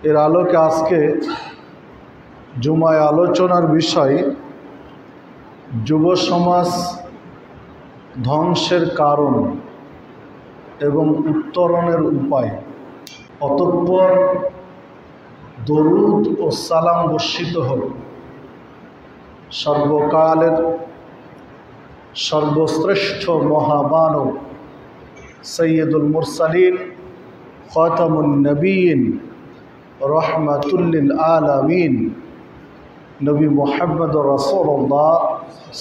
এর আলোকে আজকে জুমায় আলোচনার বিষয় যুব সমাজ ধ্বংসের কারণ এবং উত্তরণের উপায়। অতঃপর দরুদ ও সালাম বর্ষিত হোক সর্বকালের সর্বশ্রেষ্ঠ মহামানব সৈয়দুল মুরসালিন খাতামুন নবীন রহমাতুল্লিল আলামিন নবী মুহাম্মদ রাসূলুল্লাহ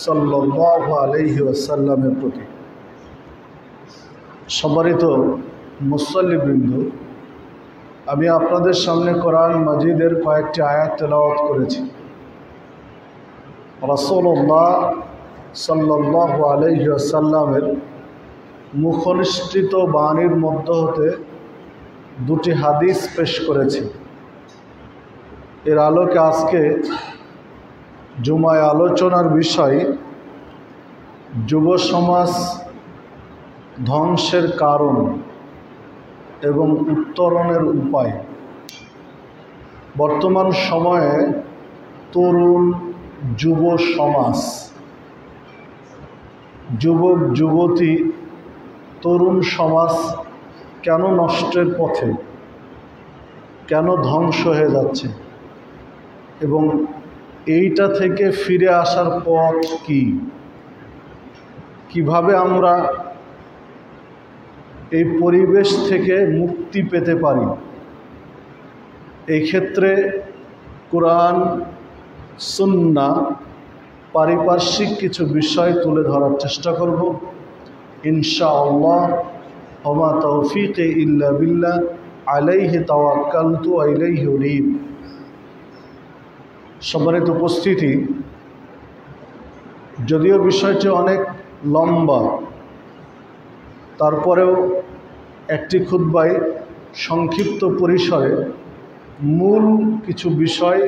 সাল্লাল্লাহু আলাইহি ওয়াসাল্লামের প্রতি। সম্মানিত মুসল্লিবৃন্দ, আমি আপনাদের সামনে কোরআন মাজিদের কয়েকটি আয়াত তেলাওয়াত করেছি। রাসূলুল্লাহ সাল্লাল্লাহু আলাইহি ওয়াসাল্লামের মুখনিসৃত বাণীর মধ্য হতে দুটি হাদিস পেশ করেছি। এর আলোকে আজকে জুমায় আলোচনার বিষয় যুব সমাজ ধ্বংসের কারণ এবং উত্তরণের উপায়। বর্তমান সময়ে তরুণ যুব সমাজ, যুবক যুবতী তরুণ সমাজ কেন নষ্টের পথে, কেন ধ্বংস হয়ে যাচ্ছে এবং এইটা থেকে ফিরে আসার পথ কি, কিভাবে আমরা এই পরিবেশ থেকে মুক্তি পেতে পারি, এই ক্ষেত্রে কোরআন সুন্নাহ পারিপার্শ্বিক কিছু বিষয় তুলে ধরার চেষ্টা করব ইনশাআল্লাহ। ওমা তৌফিকে ইল্লা বিল্লাহ আলাইহি তাওয়াক্কালতু ওয়া ইলাইহি উনীব। সম্মানিত উপস্থিতি, যদিও বিষয়টি অনেক লম্বা, তারপরেও একটি খুতবায় সংক্ষিপ্ত পরিসরে মূল কিছু বিষয়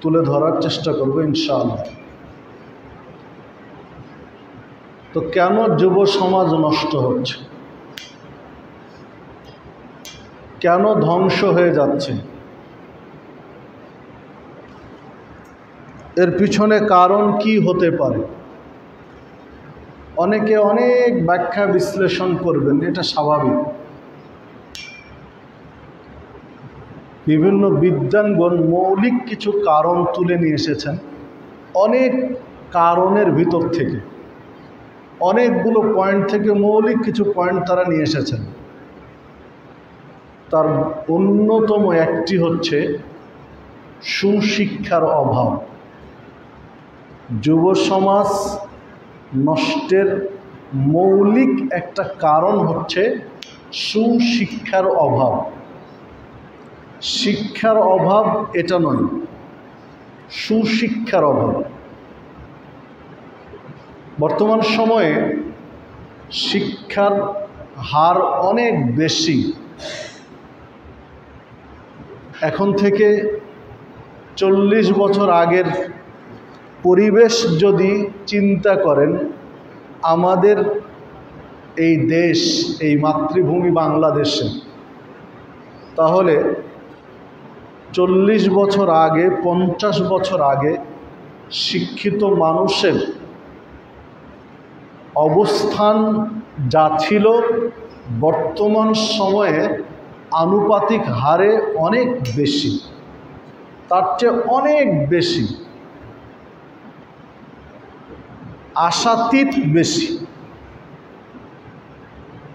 তুলে ধরার চেষ্টা করব ইনশাআল্লাহ। তো কেন যুব সমাজ নষ্ট হচ্ছে, কেন ধ্বংস হয়ে যাচ্ছে, এর পিছনে কারণ কি হতে পারে? অনেকে অনেক ব্যাখ্যা বিশ্লেষণ করবেন, এটা স্বাভাবিক। বিভিন্ন বিদ্বানগণ মৌলিক কিছু কারণ তুলে নিয়ে এসেছেন অনেক কারণের ভিতর থেকে, অনেকগুলো পয়েন্ট থেকে মৌলিক কিছু পয়েন্ট তারা নিয়ে এসেছেন। তার অন্যতম একটি হচ্ছে সুশিক্ষার অভাব। যুব সমাজ নষ্টের মৌলিক একটা কারণ হচ্ছে সুশিক্ষার অভাব। শিক্ষার অভাব এটা নয়, সুশিক্ষার অভাব। বর্তমান সময়ে শিক্ষার হার অনেক বেশি। এখন থেকে 40 বছর আগের পরিবেশ যদি চিন্তা করেন, আমাদের এই দেশ, এই মাতৃভূমি বাংলাদেশে, তাহলে 40 বছর আগে, 50 বছর আগে শিক্ষিত মানুষের অবস্থান যা ছিল, বর্তমান সময়ে আনুপাতিক হারে অনেক বেশি, তার চেয়ে অনেক বেশি, আশাতীত বেশি।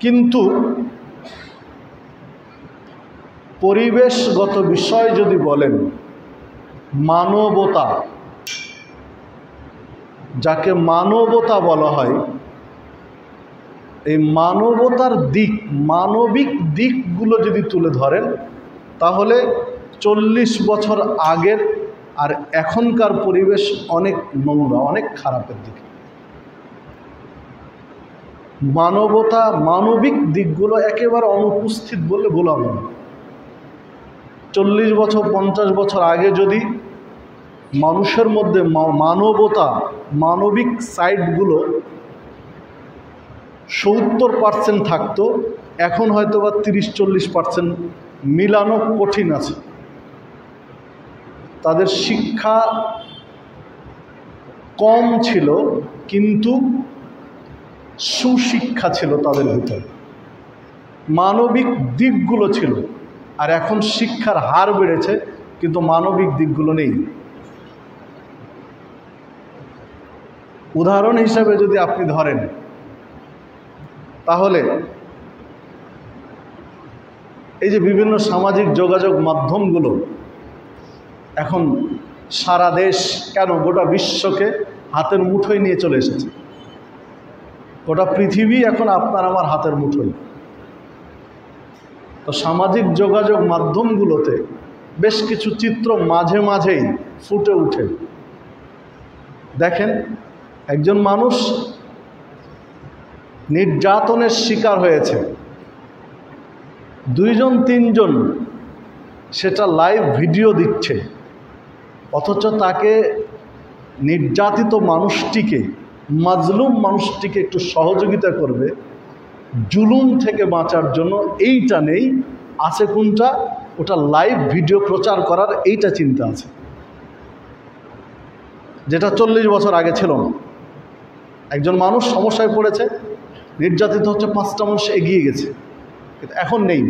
কিন্তু পরিবেশগত বিষয় যদি বলেন, মানবতা, যাকে মানবতা বলা হয়, এই মানবতার দিক, মানবিক দিকগুলো যদি তুলে ধরেন, তাহলে 40 বছর আগের আর এখনকার পরিবেশ অনেক নোংরা, অনেক খারাপের দিকে। মানবতা, মানবিক দিকগুলো একেবারে অনুপস্থিত বললে ভুল হবে না। 40 বছর 50 বছর আগে যদি মানুষের মধ্যে মানবতা, মানবিক সাইডগুলো 70% থাকতো, এখন হয়তো বা 30-40% মিলানো কঠিন আছে। তাদের শিক্ষা কম ছিল, কিন্তু সুশিক্ষা ছিল তাদের ভিতরে, মানবিক দিকগুলো ছিল। আর এখন শিক্ষার হার বেড়েছে কিন্তু মানবিক দিকগুলো নেই। উদাহরণ হিসাবে যদি আপনি ধরেন, তাহলে এই যে বিভিন্ন সামাজিক যোগাযোগ মাধ্যমগুলো এখন সারা দেশ, কেন গোটা বিশ্বকে হাতের মুঠোয় নিয়ে চলে এসেছে। গোটা পৃথিবী এখন আপনার আমার হাতের মুঠোয়। তো সামাজিক যোগাযোগ মাধ্যমগুলোতে বেশ কিছু চিত্র মাঝে মাঝেই ফুটে ওঠে। দেখেন, একজন মানুষ নির্যাতনের শিকার হয়েছে, 2-3 জন সেটা লাইভ ভিডিও দিচ্ছে, অথচ তাকে নির্যাতিত মানুষটিকে, মাজলুম মানুষটিকে একটু সহযোগিতা করবে জুলুম থেকে বাঁচার জন্য, এইটা নেই। আছে কোনটা? ওটা লাইভ ভিডিও প্রচার করার এইটা চিন্তা আছে, যেটা 40 বছর আগে ছিল না। একজন মানুষ সমস্যায় পড়েছে, নির্যাতিত হচ্ছে, 5টা মানুষ এগিয়ে গেছে, কিন্তু এখন নেই।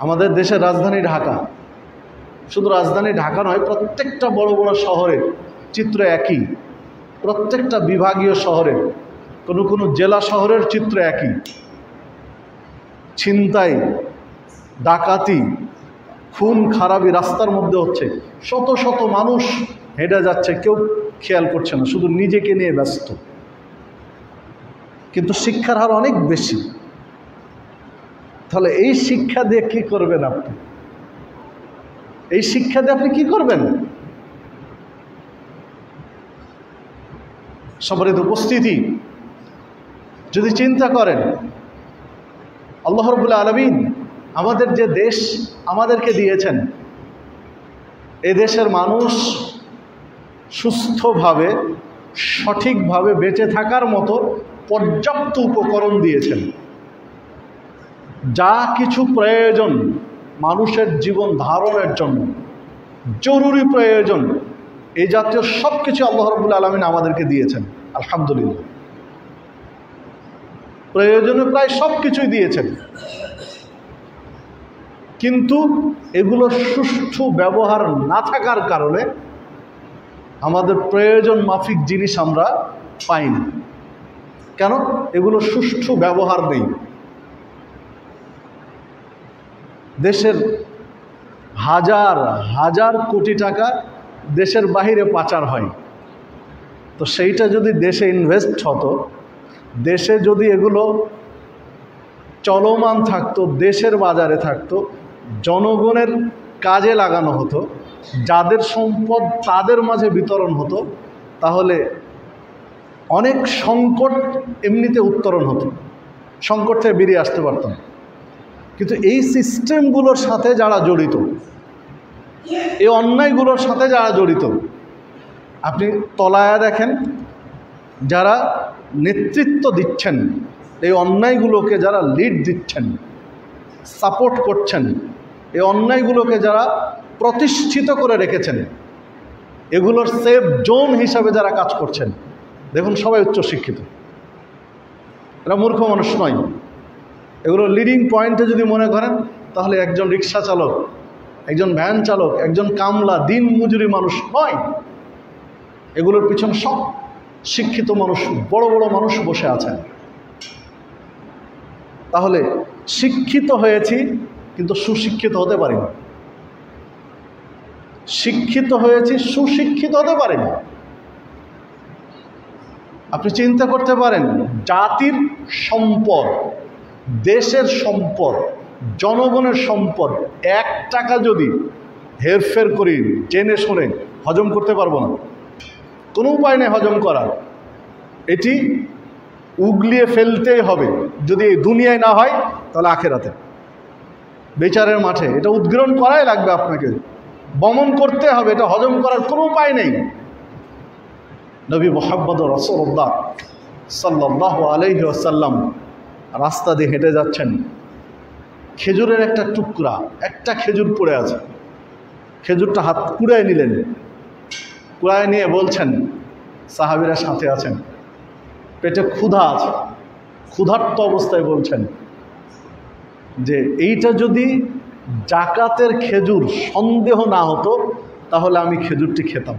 আমাদের দেশের রাজধানী ঢাকা, শুধু রাজধানী ঢাকা নয়, প্রত্যেকটা বড় বড় শহরের চিত্র একই, প্রত্যেকটা বিভাগীয় শহরের, কোনো কোনো জেলা শহরের চিত্র একই। ছিনতাই, ডাকাতি, খুন খারাপি রাস্তার মধ্যে হচ্ছে, শত শত মানুষ হেঁটে যাচ্ছে, কেউ খেয়াল করছে না, শুধু নিজেকে নিয়ে ব্যস্ত। কিন্তু শিক্ষার হার অনেক বেশি। তাহলে এই শিক্ষা দিয়ে কী করবেন আপনি? এই শিক্ষা দিয়ে আপনি কী করবেন? সম্মানিত উপস্থিতি, যদি চিন্তা করেন, আল্লাহ রাব্বুল আলামিন আমাদের যে দেশ আমাদেরকে দিয়েছেন, এই দেশের মানুষ সুস্থভাবে সঠিকভাবে বেঁচে থাকার মতো পর্যাপ্ত উপকরণ দিয়েছেন। যা কিছু প্রয়োজন মানুষের জীবন ধারণের জন্য, জরুরি প্রয়োজন, এই জাতীয় সব কিছু আল্লাহ রাব্বুল আলামিন আমাদেরকে দিয়েছেন। আলহামদুলিল্লাহ, প্রয়োজনে প্রায় সব কিছুই দিয়েছেন, কিন্তু এগুলোর সুষ্ঠু ব্যবহার না থাকার কারণে আমাদের প্রয়োজন মাফিক জিনিস আমরা পাই না। কেন? এগুলো সুষ্ঠু ব্যবহার নেই। দেশের হাজার হাজার কোটি টাকা দেশের বাইরে পাচার হয়, তো সেইটা যদি দেশে ইনভেস্ট হতো, দেশে যদি এগুলো চলমান থাকতো, দেশের বাজারে থাকতো, জনগণের কাজে লাগানো হতো, যাদের সম্পদ তাদের মাঝে বিতরণ হতো, তাহলে অনেক সংকট এমনিতে উত্তরণ হতো, সংকট থেকে বেরিয়ে আসতে পারতাম। কিন্তু এই সিস্টেমগুলোর সাথে যারা জড়িত, এই অন্যায়গুলোর সাথে যারা জড়িত, আপনি তলায়া দেখেন, যারা নেতৃত্ব দিচ্ছেন, এই অন্যায়গুলোকে যারা লিড দিচ্ছেন, সাপোর্ট করছেন, এই অন্যায়গুলোকে যারা প্রতিষ্ঠিত করে রেখেছেন, এগুলোর সেফ জোন হিসাবে যারা কাজ করছেন, দেখুন সবাই উচ্চশিক্ষিত, এরা মূর্খ মানুষ নয়। এগুলো লিডিং পয়েন্টে যদি মনে করেন, তাহলে একজন রিক্সা চালক, একজন ভ্যান চালক, একজন কামলা, দিন মজুরি মানুষ নয়। এগুলোর পিছনে সব শিক্ষিত মানুষ, বড় বড় মানুষ বসে আছেন। তাহলে শিক্ষিত হয়েছি কিন্তু সুশিক্ষিত হতে পারি না, শিক্ষিত হয়েছি সুশিক্ষিত হতে পারি না। আপনি চিন্তা করতে পারেন, জাতির সম্পদ, দেশের সম্পদ, জনগণের সম্পদ, 1 টাকা যদি হেরফের করি, জেনে শুনে, হজম করতে পারবো না, কোনো উপায় নেই হজম করার। এটি উগলিয়ে ফেলতেই হবে, যদি এই দুনিয়ায় না হয় তাহলে আখেরাতে, বিচারের মাঠে এটা উদ্গ্রহণ করাই লাগবে, আপনাকে বমন করতে হবে, এটা হজম করার কোনো উপায় নেই। নবী মুহাম্মদ রাসূলুল্লাহ সাল্লাল্লাহু আলাইহি ওয়াসাল্লাম রাস্তা দিয়ে হেঁটে যাচ্ছেন, খেজুরের একটা টুকরা, একটা খেজুর পড়ে আছে, খেজুরটা হাত কুড়ায় নিলেন, কুড়ায় নিয়ে বলছেন, সাহাবীরা সাথে আছেন, পেটে ক্ষুধা আছে, ক্ষুধার্ত অবস্থায় বলছেন যে এইটা যদি জাকাতের খেজুর সন্দেহ না হতো তাহলে আমি খেজুরটি খেতাম,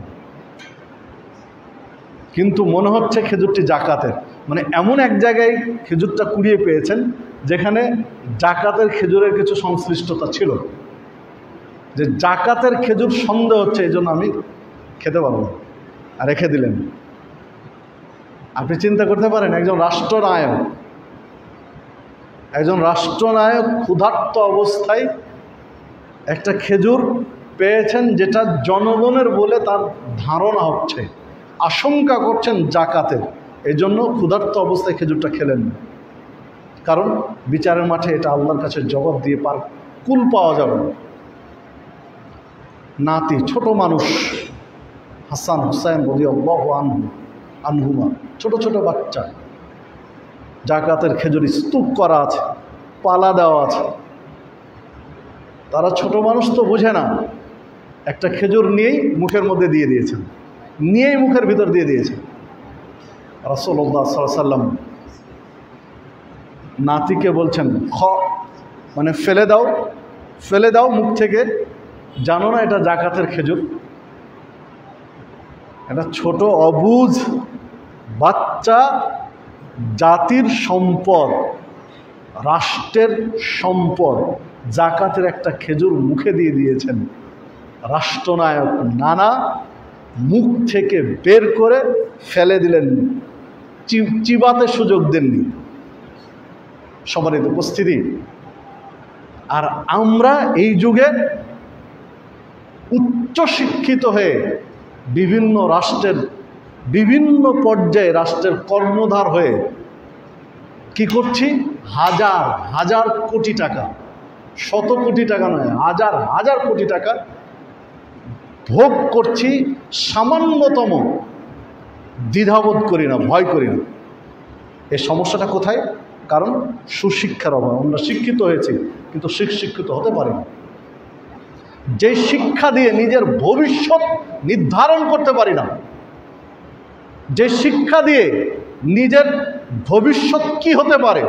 কিন্তু মনে হচ্ছে খেজুরটি জাকাতের। মানে এমন এক জায়গায় খেজুরটা কুড়িয়ে পেয়েছেন যেখানে জাকাতের খেজুরের কিছু সংশ্লিষ্টতা ছিল, যে জাকাতের খেজুর সন্দেহ হচ্ছে, এই জন্য আমি খেতে পারবো না, আর রেখে দিলেন। আপনি চিন্তা করতে পারেন একজন রাষ্ট্রনায়ক ক্ষুধার্ত অবস্থায় একটা খেজুর পেয়েছেন যেটা জনগণের বলে তার ধারণা হচ্ছে, আশঙ্কা করছেন জাকাতের, এই জন্য ক্ষুধার্ত অবস্থায় খেজুরটা খেলেন, কারণ বিচারের মাঠে এটা আল্লাহর কাছে জবাব দিয়ে কুল পাওয়া যাবে না। নাতি, ছোট মানুষ, হাসান হুসাইন রাদিয়াল্লাহু আনহুমা, ছোট ছোট বাচ্চা, জাকাতের খেজুর স্তূপ করা আছে, পালা দেওয়া আছে। তারা ছোট মানুষ তো বোঝে না, একটা খেজুর নিয়েই মুখের মধ্যে দিয়ে দিয়েছেন, নিয়েই মুখের ভিতর দিয়ে দিয়েছেন। রাসূলুল্লাহ সাল্লাল্লাহু আলাইহি ওয়াসাল্লাম নাতিকে বলছেন, মানে ফেলে দাও মুখ থেকে, জানো না এটা জাকাতের খেজুর? এটা ছোট অবুঝ বাচ্চা, জাতির সম্পদ, রাষ্ট্রের সম্পদ, জাকাতের একটা খেজুর মুখে দিয়ে দিয়েছেন। রাষ্ট্রনায়ক নানা মুখ থেকে বের করে ফেলে দিলেন, চিবাতে সুযোগ দেননি। সম্মানিত উপস্থিতি, আর আমরা এই যুগে উচ্চশিক্ষিত হয়ে বিভিন্ন রাষ্ট্রের বিভিন্ন পর্যায়ে রাষ্ট্রের কর্ণধার হয়ে কি করছি? হাজার হাজার কোটি টাকা, শত কোটি টাকা নয়, হাজার হাজার কোটি টাকা ভোগ করছি, সামান্যতম দ্বিধাবোধ করি না, ভয় করি না। এই সমস্যাটা কোথায়? কারণ সুশিক্ষার অভাব। আমরা শিক্ষিত হয়েছি কিন্তু শিক্ষিত হতে পারি না। যে শিক্ষা দিয়ে নিজের ভবিষ্যৎ নির্ধারণ করতে পারি না, যে শিক্ষা দিয়ে নিজের ভবিষ্যৎ কি হতে পারে,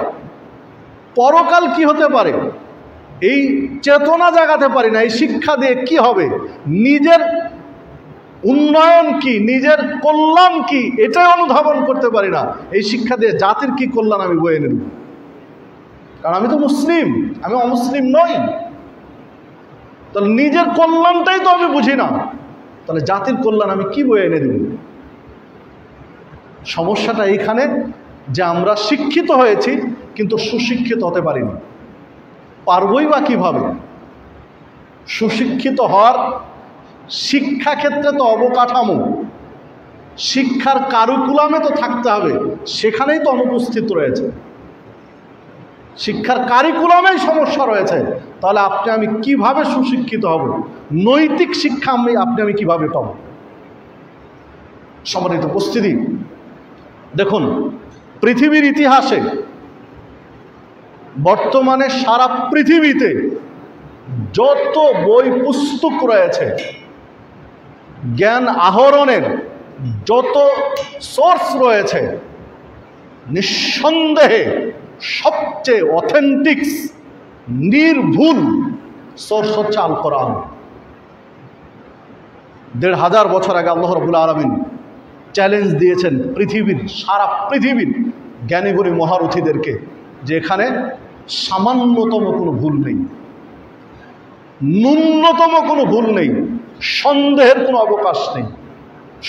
পরকাল কি হতে পারে, এই চেতনা জাগাতে পারি না। এই শিক্ষা দিয়ে কি হবে, নিজের উন্নয়ন কি, নিজের কল্যাণ কি, এটাই অনুধাবন করতে পারি না। এই শিক্ষা দিয়ে জাতির কি কল্যাণ আমি বয়ে নেব? কারণ আমি তো মুসলিম, আমি অমুসলিম নই। তাহলে নিজের কল্যাণটাই তো আমি বুঝি না, তাহলে জাতির কল্যাণ আমি কি বয়ে এনে দেব? সমস্যাটা এইখানে যে আমরা শিক্ষিত হয়েছি কিন্তু সুশিক্ষিত হতে পারিনি। পারবই বা কিভাবে? সুশিক্ষিত হওয়ার শিক্ষাক্ষেত্রে তো অবকাঠামো, শিক্ষার কারিকুলামে তো থাকতে হবে, সেখানেই তো অনুপস্থিত রয়েছে। শিক্ষার কারিকুলামেই সমস্যা রয়েছে, তাহলে আপনি আমি কিভাবে সুশিক্ষিত হব? নৈতিক শিক্ষা আপনি আমি কিভাবে পাব? সম্মানিত উপস্থিতি, দেখুন পৃথিবীর ইতিহাসে বর্তমানে সারা পৃথিবীতে যত বই পুস্তক রয়েছে, জ্ঞান আহরণের যত সোর্স রয়েছে, নিঃসন্দেহে সবচেয়ে অথেন্টিক নির্ভুল সোর্স হচ্ছে আল কোরআন। ১৫০০ বছর আগে আল্লাহ রাব্বুল আলামিন চ্যালেঞ্জ দিয়েছেন পৃথিবীর, সারা পৃথিবীর জ্ঞানীগুণী মহারথীদেরকে, যে এখানে সামান্যতম কোনো ভুল নেই, ন্যূনতম কোনো ভুল নেই, সন্দেহের কোনো অবকাশ নেই।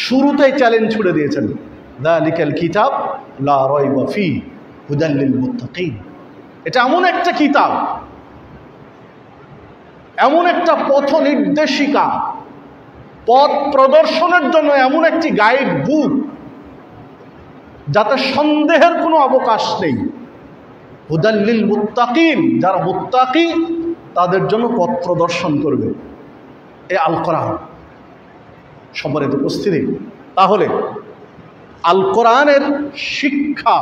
শুরুতেই চ্যালেঞ্জ ছুড়ে দিয়েছেন, যালিকাল কিতাব লা রাইবা ফীহি হুদাল লিল মুত্তাকিন। এটা এমন একটা কিতাব, এমন একটা পথ নির্দেশিকা, পথ প্রদর্শনের জন্য এমন একটি গাইড বুক যাতে সন্দেহের কোনো অবকাশ নেই। হুদাল লিল মুত্তাকিন, যারা মুত্তাকি তাদের জন্য পথ প্রদর্শন করবে এই আল কোরআন। সম্মানিত উপস্থিতি, তাহলে আল কোরআনের শিক্ষা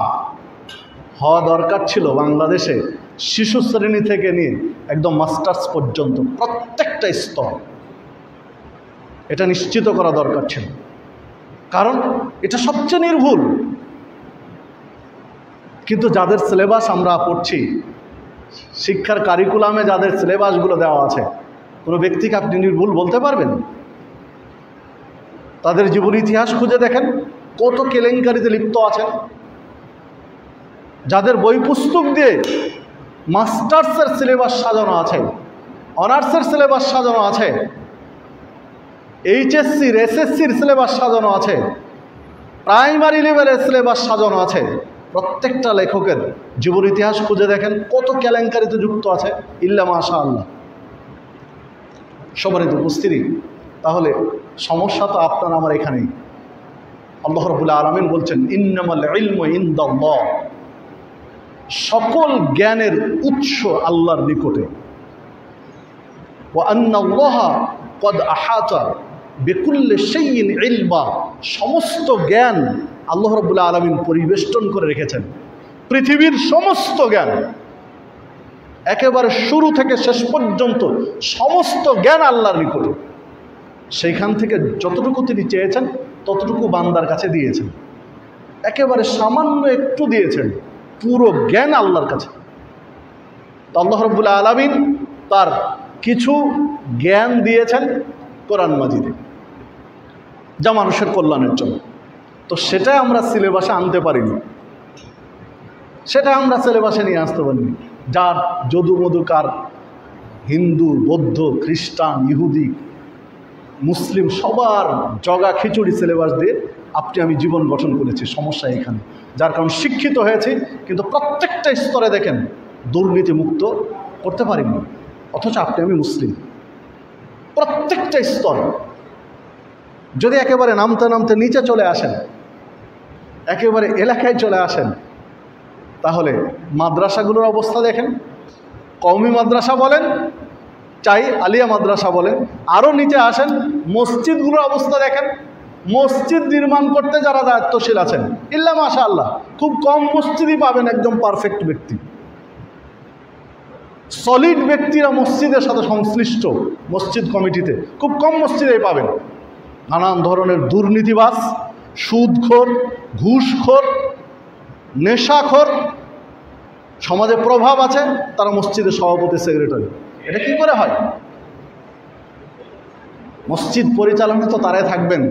হওয়া দরকার ছিল বাংলাদেশে শিশু শ্রেণী থেকে নিয়ে একদম মাস্টার্স পর্যন্ত প্রত্যেকটা স্তর। এটা নিশ্চিত করা দরকার ছিল, কারণ এটা সবচেয়ে নির্ভুল। কিন্তু যাদের সিলেবাস আমরা পড়ছি, শিক্ষার কারিকুলামে যাদের সিলেবাসগুলো দেওয়া আছে, কোনো ব্যক্তিকে আপনি নির্ভুল বলতে পারবেন? তাদের জীবন ইতিহাস খুঁজে দেখেন, কত কেলেঙ্কারিতে লিপ্ত আছেন। যাদের বই পুস্তক দিয়ে মাস্টার্সের সিলেবাস সাজানো আছে, অনার্সের সিলেবাস সাজানো আছে, এইচএসসির এসএসসির সিলেবাস সাজানো আছে, প্রাইমারি লেভেলের সিলেবাস সাজানো আছে, প্রত্যেকটা লেখকের জীবন ইতিহাস খুঁজে দেখেন কত কেলেঙ্কারিতে যুক্ত আছে। ইল্লা মাশাআল্লাহ। সম্মানিত উপস্থিতি, তাহলে সমস্যা তো আপনার আমার এখানেই। আল্লাহ রাব্বুল আলামিন বলছেন, ইন্নামাল ইলমু ইনদাল্লাহ, সকল জ্ঞানের উৎস আল্লাহর নিকটে। ওয়া আন্নাল্লাহা ক্বাদ আহাতা বিকুল্লি শাইইন ইলমা, সমস্ত জ্ঞান আল্লাহ রাব্বুল আলামিন পরিবেষ্টন করে রেখেছেন। পৃথিবীর সমস্ত জ্ঞান, একেবারে শুরু থেকে শেষ পর্যন্ত সমস্ত জ্ঞান আল্লাহর নিকটে। সেইখান থেকে যতটুকু তিনি চেয়েছেন ততটুকু বান্দার কাছে দিয়েছেন, একেবারে সামান্য একটু দিয়েছেন, পুরো জ্ঞান আল্লাহর কাছে। তো আল্লাহ রাব্বুল আলামিন তার কিছু জ্ঞান দিয়েছেন কোরআন মাজিদে, যা মানুষের কল্যাণের জন্য। তো সেটা আমরা সিলেবাসে আনতে পারিনি, সেটা আমরা সিলেবাসে নিয়ে আসতে পারিনি। যার যদু মধুকার হিন্দু, বৌদ্ধ, খ্রিস্টান, ইহুদি, মুসলিম সবার জগা খিচুড়ি সিলেবাস দিয়ে আপনি আমি জীবন গঠন করেছি। সমস্যা এখানে, যার কারণ শিক্ষিত হয়েছে কিন্তু প্রত্যেকটা স্তরে দেখেন দুর্নীতি মুক্ত করতে পারিনি। অথচ আপনি আমি মুসলিম, প্রত্যেকটা স্তর। যদি একেবারে নামতে নামতে নিচে চলে আসেন, একেবারে এলাকায় চলে আসেন, তাহলে মাদ্রাসাগুলোর অবস্থা দেখেন। কওমি মাদ্রাসা বলেন, চাই আলিয়া মাদ্রাসা বলেন, আরও নিচে আসেন, মসজিদগুলোর অবস্থা দেখেন। মসজিদ নির্মাণ করতে যারা দায়িত্বশীল আছেন, ইল্লা মাশাআল্লাহ, খুব কম মসজিদই পাবেন একদম পারফেক্ট ব্যক্তি। সলিড ব্যক্তিরা মসজিদের সাথে সংশ্লিষ্ট, মসজিদ কমিটিতে খুব কম মসজিদেই পাবেন। নানান ধরনের দুর্নীতিবাজ, সুদখোর, ঘুষখোর, নেশাখোর সমাজে প্রভাব আছে, তারা মসজিদের সভাপতি, সেক্রেটারি। এটা কি করে হয়? মসজিদ পরিচালনা তো তারাই থাকবেন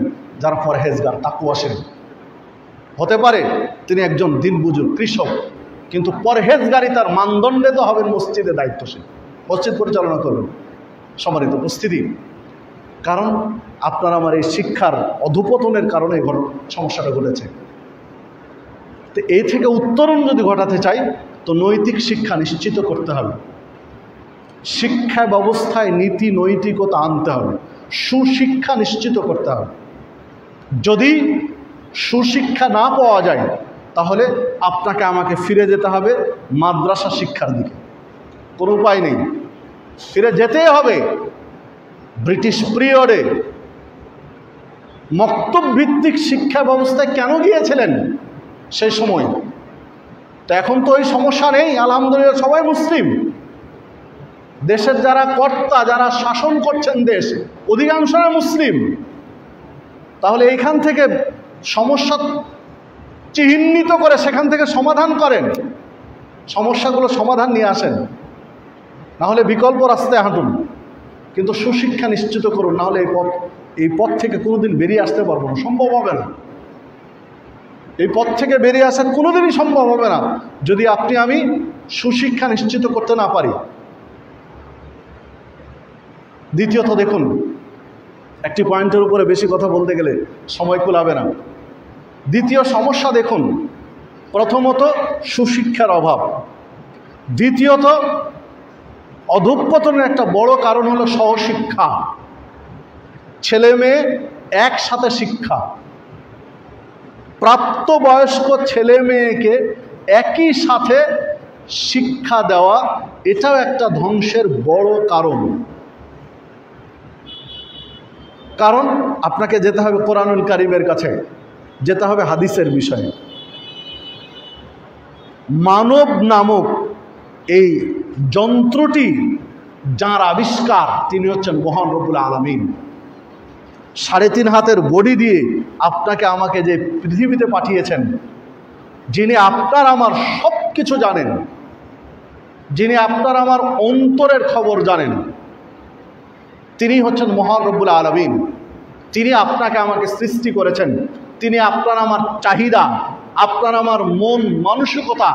যারা পরহেজগার, তাকওয়াশীল। হতে পারে তিনি একজন দিনবুজুর কৃষক, কিন্তু পরহেজগারিতার মানদণ্ডে তো হবেন মসজিদে দায়িত্বশীল, মসজিদ পরিচালনা করবেন। সম্মানিত উপস্থিতি, কারণ আপনার আমার এই শিক্ষার অধঃপতনের কারণে সমস্যাটা ঘটেছে। তো এই থেকে উত্তরণ যদি ঘটাতে চাই, তো নৈতিক শিক্ষা নিশ্চিত করতে হবে। শিক্ষা ব্যবস্থায় নীতি নৈতিকতা আনতে হবে, সুশিক্ষা নিশ্চিত করতে হবে। যদি সুশিক্ষা না পাওয়া যায়, তাহলে আপনাকে আমাকে ফিরে যেতে হবে মাদ্রাসা শিক্ষার দিকে। কোনো উপায় নেই, ফিরে যেতেই হবে। ব্রিটিশ পিরিয়ডে মক্তব ভিত্তিক শিক্ষা ব্যবস্থায় কেন গিয়েছিলেন সেই সময়? তো এখন তো ওই সমস্যা নেই, আলহামদুলিল্লাহ, সবাই মুসলিম। দেশের যারা কর্তা, যারা শাসন করছেন দেশ, অধিকাংশরা মুসলিম। তাহলে এইখান থেকে সমস্যা চিহ্নিত করে সেখান থেকে সমাধান করেন, সমস্যাগুলো সমাধান নিয়ে আসেন, নাহলে বিকল্প রাস্তায় হাঁটুন, কিন্তু সুশিক্ষা নিশ্চিত করুন। নাহলে এই পথ থেকে কোনোদিন বেরিয়ে আসতে পারবো না, সম্ভব হবে না। এই পথ থেকে বেরিয়ে আসা কোনোদিনই সম্ভব হবে না যদি আপনি আমি সুশিক্ষা নিশ্চিত করতে না পারি। দ্বিতীয়ত দেখুন, একটি পয়েন্টের উপরে বেশি কথা বলতে গেলে সময় কুলাবে না। দ্বিতীয় সমস্যা দেখুন, প্রথমত সুশিক্ষার অভাব, দ্বিতীয়ত অধঃপতনের একটা বড় কারণ হলো সহশিক্ষা। ছেলে মেয়ে একসাথে শিক্ষা, প্রাপ্তবয়স্ক ছেলে মেয়েকে একই সাথে শিক্ষা দেওয়া, এটাও একটা ধ্বংসের বড় কারণ। কারণ আপনাকে যেতে হবে কোরআনুল কারীমের কাছে, যেতে হবে হাদিসের বিষয়ে। মানব নামক এই যন্ত্রটি যার আবিষ্কার, তিনি হচ্ছেন মহান রব্বুল আলামিন। 3.5 হাতের বডি দিয়ে আপনাকে আমাকে যে পৃথিবীতে পাঠিয়েছেন, যিনি আপনার আমার সব কিছু জানেন, যিনি আপনার আমার অন্তরের খবর জানেন, তিনি হচ্ছেন মহান রব্বুল আলামিন। তিনি আপনাকে আমাকে সৃষ্টি করেছেন। তিনি আপনার আমার চাহিদা, আপনার আমার মন মানসিকতা,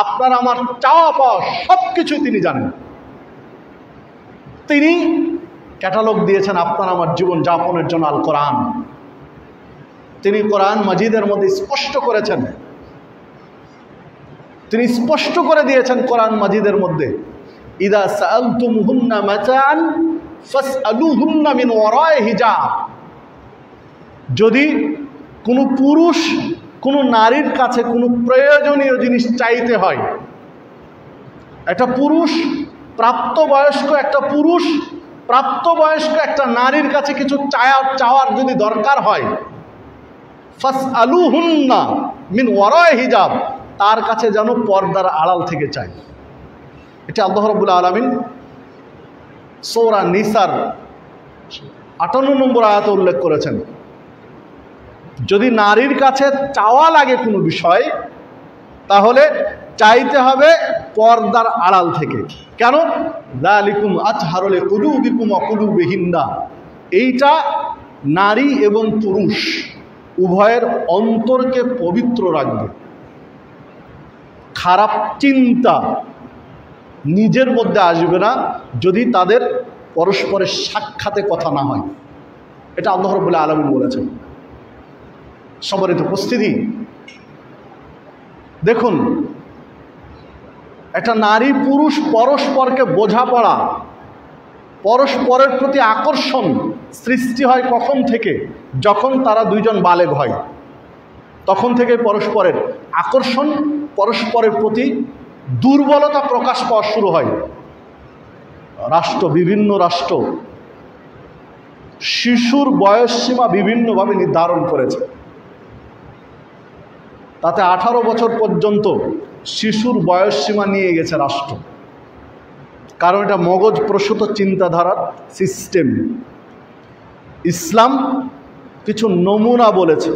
আপনার আমার চাওয়া পাওয়া সব কিছুই তিনি জানেন। তিনি ক্যাটালগ দিয়েছেন আপনার আমার জীবন যাপনের জন্য আল কোরআন। তিনি কোরআন মাজিদের মধ্যে স্পষ্ট করেছেন, তিনি স্পষ্ট করে দিয়েছেন কোরআন মাজিদের মধ্যে, ইদা সাআলতুমুহুন্না মাতাআন ফাসআলুহুন্না মিন ওয়ারাই হিজাব। যদি কোনো পুরুষ কোনো নারীর কাছে কোনো প্রয়োজনীয় জিনিস চাইতে হয়, একটা পুরুষ প্রাপ্তবয়স্ক একটা নারীর কাছে কিছু চাওয়ার যদি দরকার হয়, ফাসআলুহুন্না মিন ওয়ারাই হিজাব, তার কাছে যেন পর্দার আড়াল থেকে চায়। এটা আল্লাহ রাব্বুল আলামিন সূরা নিসার 58 নম্বর আয়াতে উল্লেখ করেছেন। যদি নারীর কাছে চাওয়া লাগে কোনো বিষয়, তাহলে চাইতে হবে পর্দার আড়াল থেকে। কেন? যালিকুম আতহারু লিকুলুবিকুম ওয়া কুলুবিহিন্না। এইটা নারী এবং পুরুষ উভয়ের অন্তরকে পবিত্র রাখবে। খারাপ চিন্তা নিজের মধ্যে আসবে না যদি তাদের পরস্পরের সাক্ষাতে কথা না হয়। এটা আল্লাহ রাব্বুল আলামিন বলেছেন। সম্মানিত উপস্থিতি, দেখুন, একটা নারী পুরুষ পরস্পরকে বোঝাপড়া, পরস্পরের প্রতি আকর্ষণ সৃষ্টি হয় কখন থেকে? যখন তারা দুইজন বালেগ হয়, তখন থেকে পরস্পরের আকর্ষণ, পরস্পরের প্রতি দুর্বলতা প্রকাশ পাওয়া শুরু হয়। বিভিন্ন রাষ্ট্র শিশুর বয়সসীমা বিভিন্নভাবে নির্ধারণ করেছে। তাতে 18 বছর পর্যন্ত শিশুর বয়সসীমা নিয়ে গেছে রাষ্ট্র, কারণ এটা মগজ প্রসূত চিন্তাধারার সিস্টেম। ইসলাম কিছু নমুনা বলেছে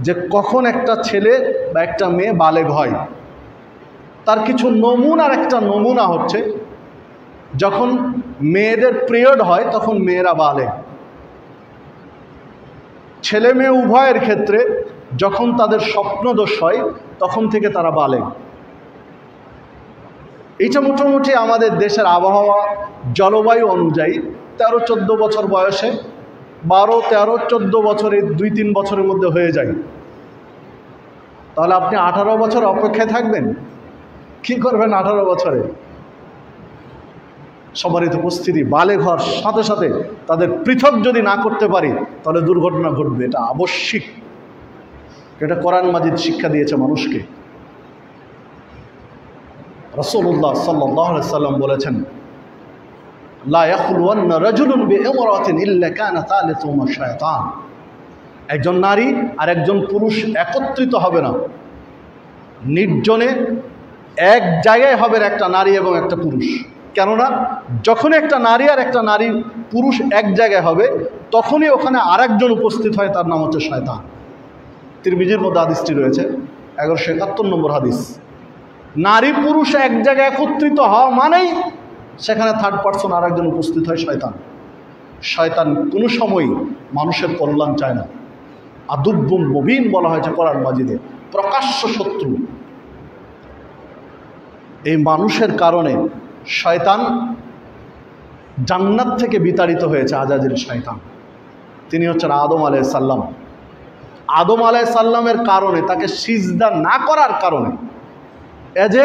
যে কখন একটা ছেলে বা একটা মেয়ে বালেগ হয়। তার কিছু নমুনার একটা নমুনা হচ্ছে যখন মেয়েদের পিরিয়ড হয় তখন মেয়েরা বালেগ। ছেলে মেয়ে উভয়ের ক্ষেত্রে যখন তাদের স্বপ্নদোষ হয় তখন থেকে তারা বালেগ। এইটা মোটামুটি আমাদের দেশের আবহাওয়া জলবায়ু অনুযায়ী 13-14 বছর বয়সে, 12-13-14 বছরে 2-3 বছরের মধ্যে হয়ে যায়। তাহলে আপনি 18 বছর অপেক্ষায় থাকবেন? কি করবেন 18 বছরে? সম্মানিত উপস্থিতি, বালেগ হওয়ার সাথে সাথে তাদের পৃথক যদি না করতে পারি তাহলে দুর্ঘটনা ঘটবে। এটা আবশ্যিক, এটা কোরআন মাজিদ শিক্ষা দিয়েছে মানুষকে। রাসূলুল্লাহ সাল্লাল্লাহু আলাইহি সাল্লাম বলেছেন, লা ইয়াখলুওয়ান্না রাজুলুন বিইমরাতিন ইল্লা কানা সালিসুহুমা শায়তান। একজন নারী আর একজন পুরুষ একত্রিত হবে না, নির্জনে এক জায়গায় হবে একটা নারী এবং একটা পুরুষ। কেননা যখন একটা নারী আর একটা পুরুষ এক জায়গায় হবে তখনই ওখানে আরেকজন উপস্থিত হয়, তার নাম হচ্ছে শয়তান। তিরমিজির মধ্যে হাদিসটি রয়েছে, 1171 নম্বর হাদিস। নারী পুরুষ এক জায়গায় একত্রিত হওয়া মানেই সেখানে থার্ড পার্সন আরেকজন উপস্থিত হয়, শয়তান। শয়তান কোনো সময়ই মানুষের কল্যাণ চায় না। আদুব্বুম মুবিন বলা হয়েছে কোরআন মাজিদে, প্রকাশ্য শত্রু। এই মানুষের কারণে শয়তান জান্নাত থেকে বিতাড়িত হয়েছে। আজাজিল শয়তান, তিনি হচ্ছেন আদম আলাইহিস সালাম। আদম আলাইহিস সালামের কারণে, তাকে সিজদা না করার কারণে, যে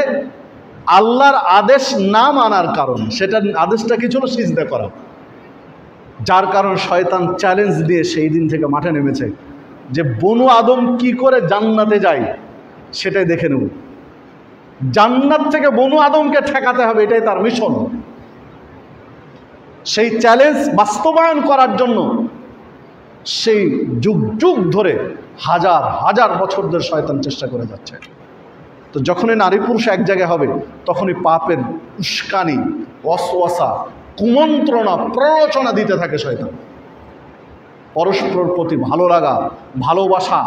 আল্লাহর আদেশ না মানার কারণে, সেটা আদেশটা কি ছিল? সিজদা করা। যার কারণে শয়তান চ্যালেঞ্জ দিয়ে সেই দিন থেকে মাঠে নেমেছে যে বনু আদম কি করে জান্নাতে যায় সেটাই দেখে নেব। জান্নাত থেকে বনু আদমকে ঠেকাতে হবে, এটাই তার মিশন। সেই চ্যালেঞ্জ বাস্তবায়ন করার জন্য সেই যুগ যুগ ধরে হাজার হাজার বছর ধরে শয়তান চেষ্টা করে যাচ্ছে। তো যখনই নারী পুরুষ এক জায়গায় হবে তখনই পাপের উস্কানি, ওয়াসওয়াসা, কুমন্ত্রণা, প্ররোচনা দিতে থাকে শয়তান। পরস্পর প্রতি ভালো লাগা, ভালোবাসা,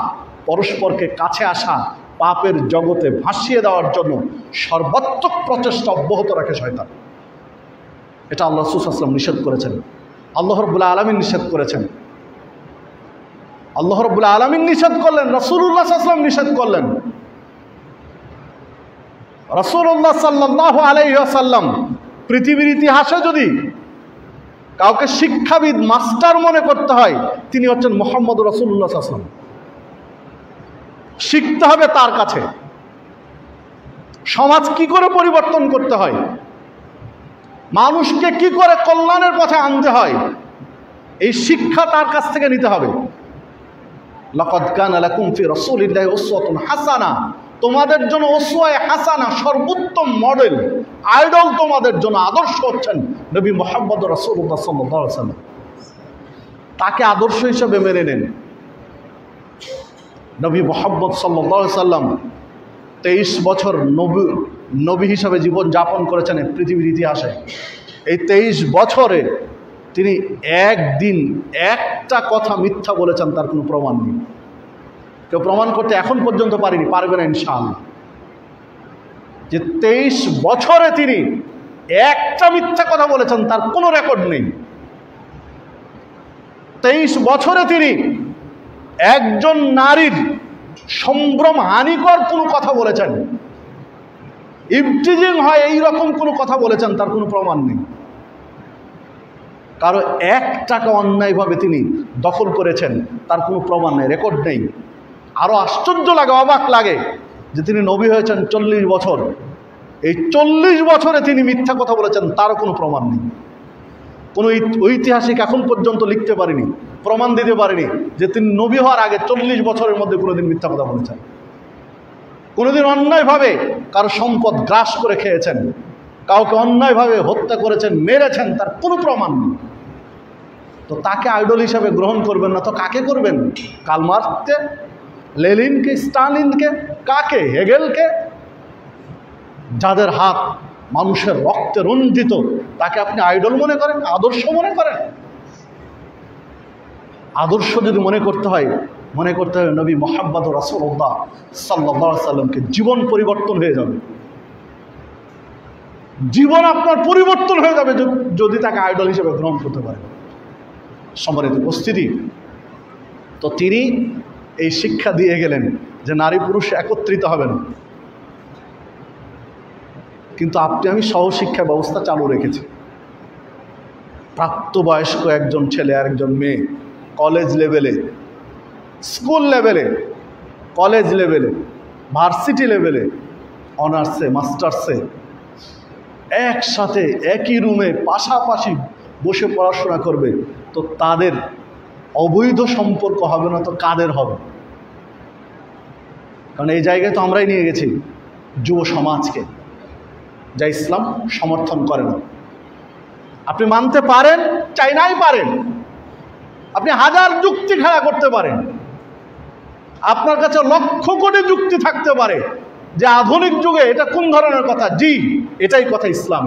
পরস্পরকে কাছে আসা পাপের জগতে ভাসিয়ে দেওয়ার জন্য সর্বাত্মক প্রচেষ্টা অব্যাহত রাখে শয়তান। এটা আল্লাহ রাসূল সাল্লাল্লাহু আলাইহি ওয়াসাল্লাম নিষেধ করেছেন, আল্লাহ রাব্বুল আলামিন নিষেধ করেছেন। আল্লাহ রাব্বুল আলামিন নিষেধ করলেন, রাসূলুল্লাহ সাল্লাল্লাহু আলাইহি ওয়াসাল্লাম নিষেধ করলেন। রাসূলুল্লাহ সাল্লাল্লাহু আলাইহি ওয়াসাল্লাম পৃথিবীর ইতিহাসে যদি কাউকে শিক্ষাবিদ মাস্টার মনে করতে হয়, তিনি হচ্ছেন মুহাম্মদ রাসূলুল্লাহ সাল্লাল্লাহু আলাইহি ওয়াসাল্লাম। শিখতে হবে তার কাছে সমাজ কি করে পরিবর্তন করতে হয়, মানুষকে কি করে কল্যাণের পথে আনতে হয়, এই শিক্ষা তার কাছ থেকে নিতে হবে। লাকাদ কানা লাকুম ফি রাসূলিল্লাহি উসওয়াতুন হাসানা, তোমাদের জন্য উসওয়ায়ে হাসানা, সর্বোত্তম মডেল, আইডল তোমাদের জন্য আদর্শ হচ্ছেন নবী মুহাম্মদ রাসূলুল্লাহ সাল্লাল্লাহু আলাইহি ওয়াসাল্লাম। তাকে আদর্শ হিসেবে মেনে নেন। নবী মুহাম্মদ সাল্লাল্লাহু আলাইহি ওয়াসাল্লাম 23 বছর নবী হিসাবে জীবন যাপন করেছেন পৃথিবীর ইতিহাসে। এই 23 বছরে তিনি একদিন একটা কথা মিথ্যা বলেছেন তার কোনো প্রমাণ নেই। কেউ প্রমাণ করতে এখন পর্যন্ত পারেনি, পারবে না ইনশাআল্লাহ। যে 23 বছরে তিনি একটা মিথ্যা কথা বলেছেন তার কোনো রেকর্ড নেই। 23 বছরে তিনি একজন নারীর সম্ভ্রম হানিকর কোনো কথা বলেছেন, ইফটিজিং হয় এইরকম কোনো কথা বলেছেন তার কোনো প্রমাণ নেই। কারো 1 টাকা অন্যায়ভাবে তিনি দখল করেছেন তার কোনো প্রমাণ নেই, রেকর্ড নেই। আরও আশ্চর্য লাগে, অবাক লাগে যে তিনি নবী হয়েছেন 40 বছর, এই 40 বছরে তিনি মিথ্যা কথা বলেছেন তারও কোনো প্রমাণ নেই। কোনো ঐতিহাসিক এখন পর্যন্ত লিখতে পারেনি, প্রমাণ দিতে পারেনি যে তিনি নবী হওয়ার আগে 40 বছরের মধ্যে কোনোদিন মিথ্যা কথা বলেছেন, কোনোদিন অন্যায়ভাবে কারো সম্পদ গ্রাস করে খেয়েছেন, কাউকে অন্যায়ভাবে হত্যা করেছেন, মেরেছেন, তার কোনো প্রমাণ নেই। তো তাকে আইডল হিসাবে গ্রহণ করবেন না তো কাকে করবেন? কার্ল মার্কসকে, লেনিনকে, স্টালিনকে, কাকে? হেগেলকে? যাদের হাত মানুষের রক্তে রঞ্জিত তাকে আপনি আইডল মনে করেন, আদর্শ মনে করেন? আদর্শ যদি মনে করতে হয় নবী মুহাম্মদ রাসূলুল্লাহ সাল্লাল্লাহু আলাইহি ওয়াসাল্লামকে। জীবন পরিবর্তন হয়ে যাবে, জীবন আপনার পরিবর্তন হয়ে যাবে যদি তাকে আইডল হিসেবে গ্রহণ করতে পারেন। সম্মানিত উপস্থিতি, তো তিনি এই শিক্ষা দিয়ে গেলেন যে নারী পুরুষ একত্রিত হবেন, কিন্তু আপনি আমি সহশিক্ষা ব্যবস্থা চালু রেখেছি। প্রাপ্তবয়স্ক একজন ছেলে আর একজন মেয়ে কলেজ লেভেলে, স্কুল লেভেলে, কলেজ লেভেলে, ভার্সিটি লেভেলে, অনার্সে, মাস্টার্সে একসাথে একই রুমে পাশাপাশি বসে পড়াশোনা করবে, তো তাদের অবৈধ সম্পর্ক হবে না তো কাদের হবে? কারণ এই জায়গায় তো আমরাই নিয়ে গেছি যুব সমাজকে, যা ইসলাম সমর্থন করে না। আপনি মানতে পারেন, চাই নাই পারেন, আপনি হাজার যুক্তি খাড়া করতে পারেন, আপনার কাছে লক্ষ কোটি যুক্তি থাকতে পারে যে আধুনিক যুগে এটা কোন ধরনের কথা। জি, এটাই কথা ইসলাম।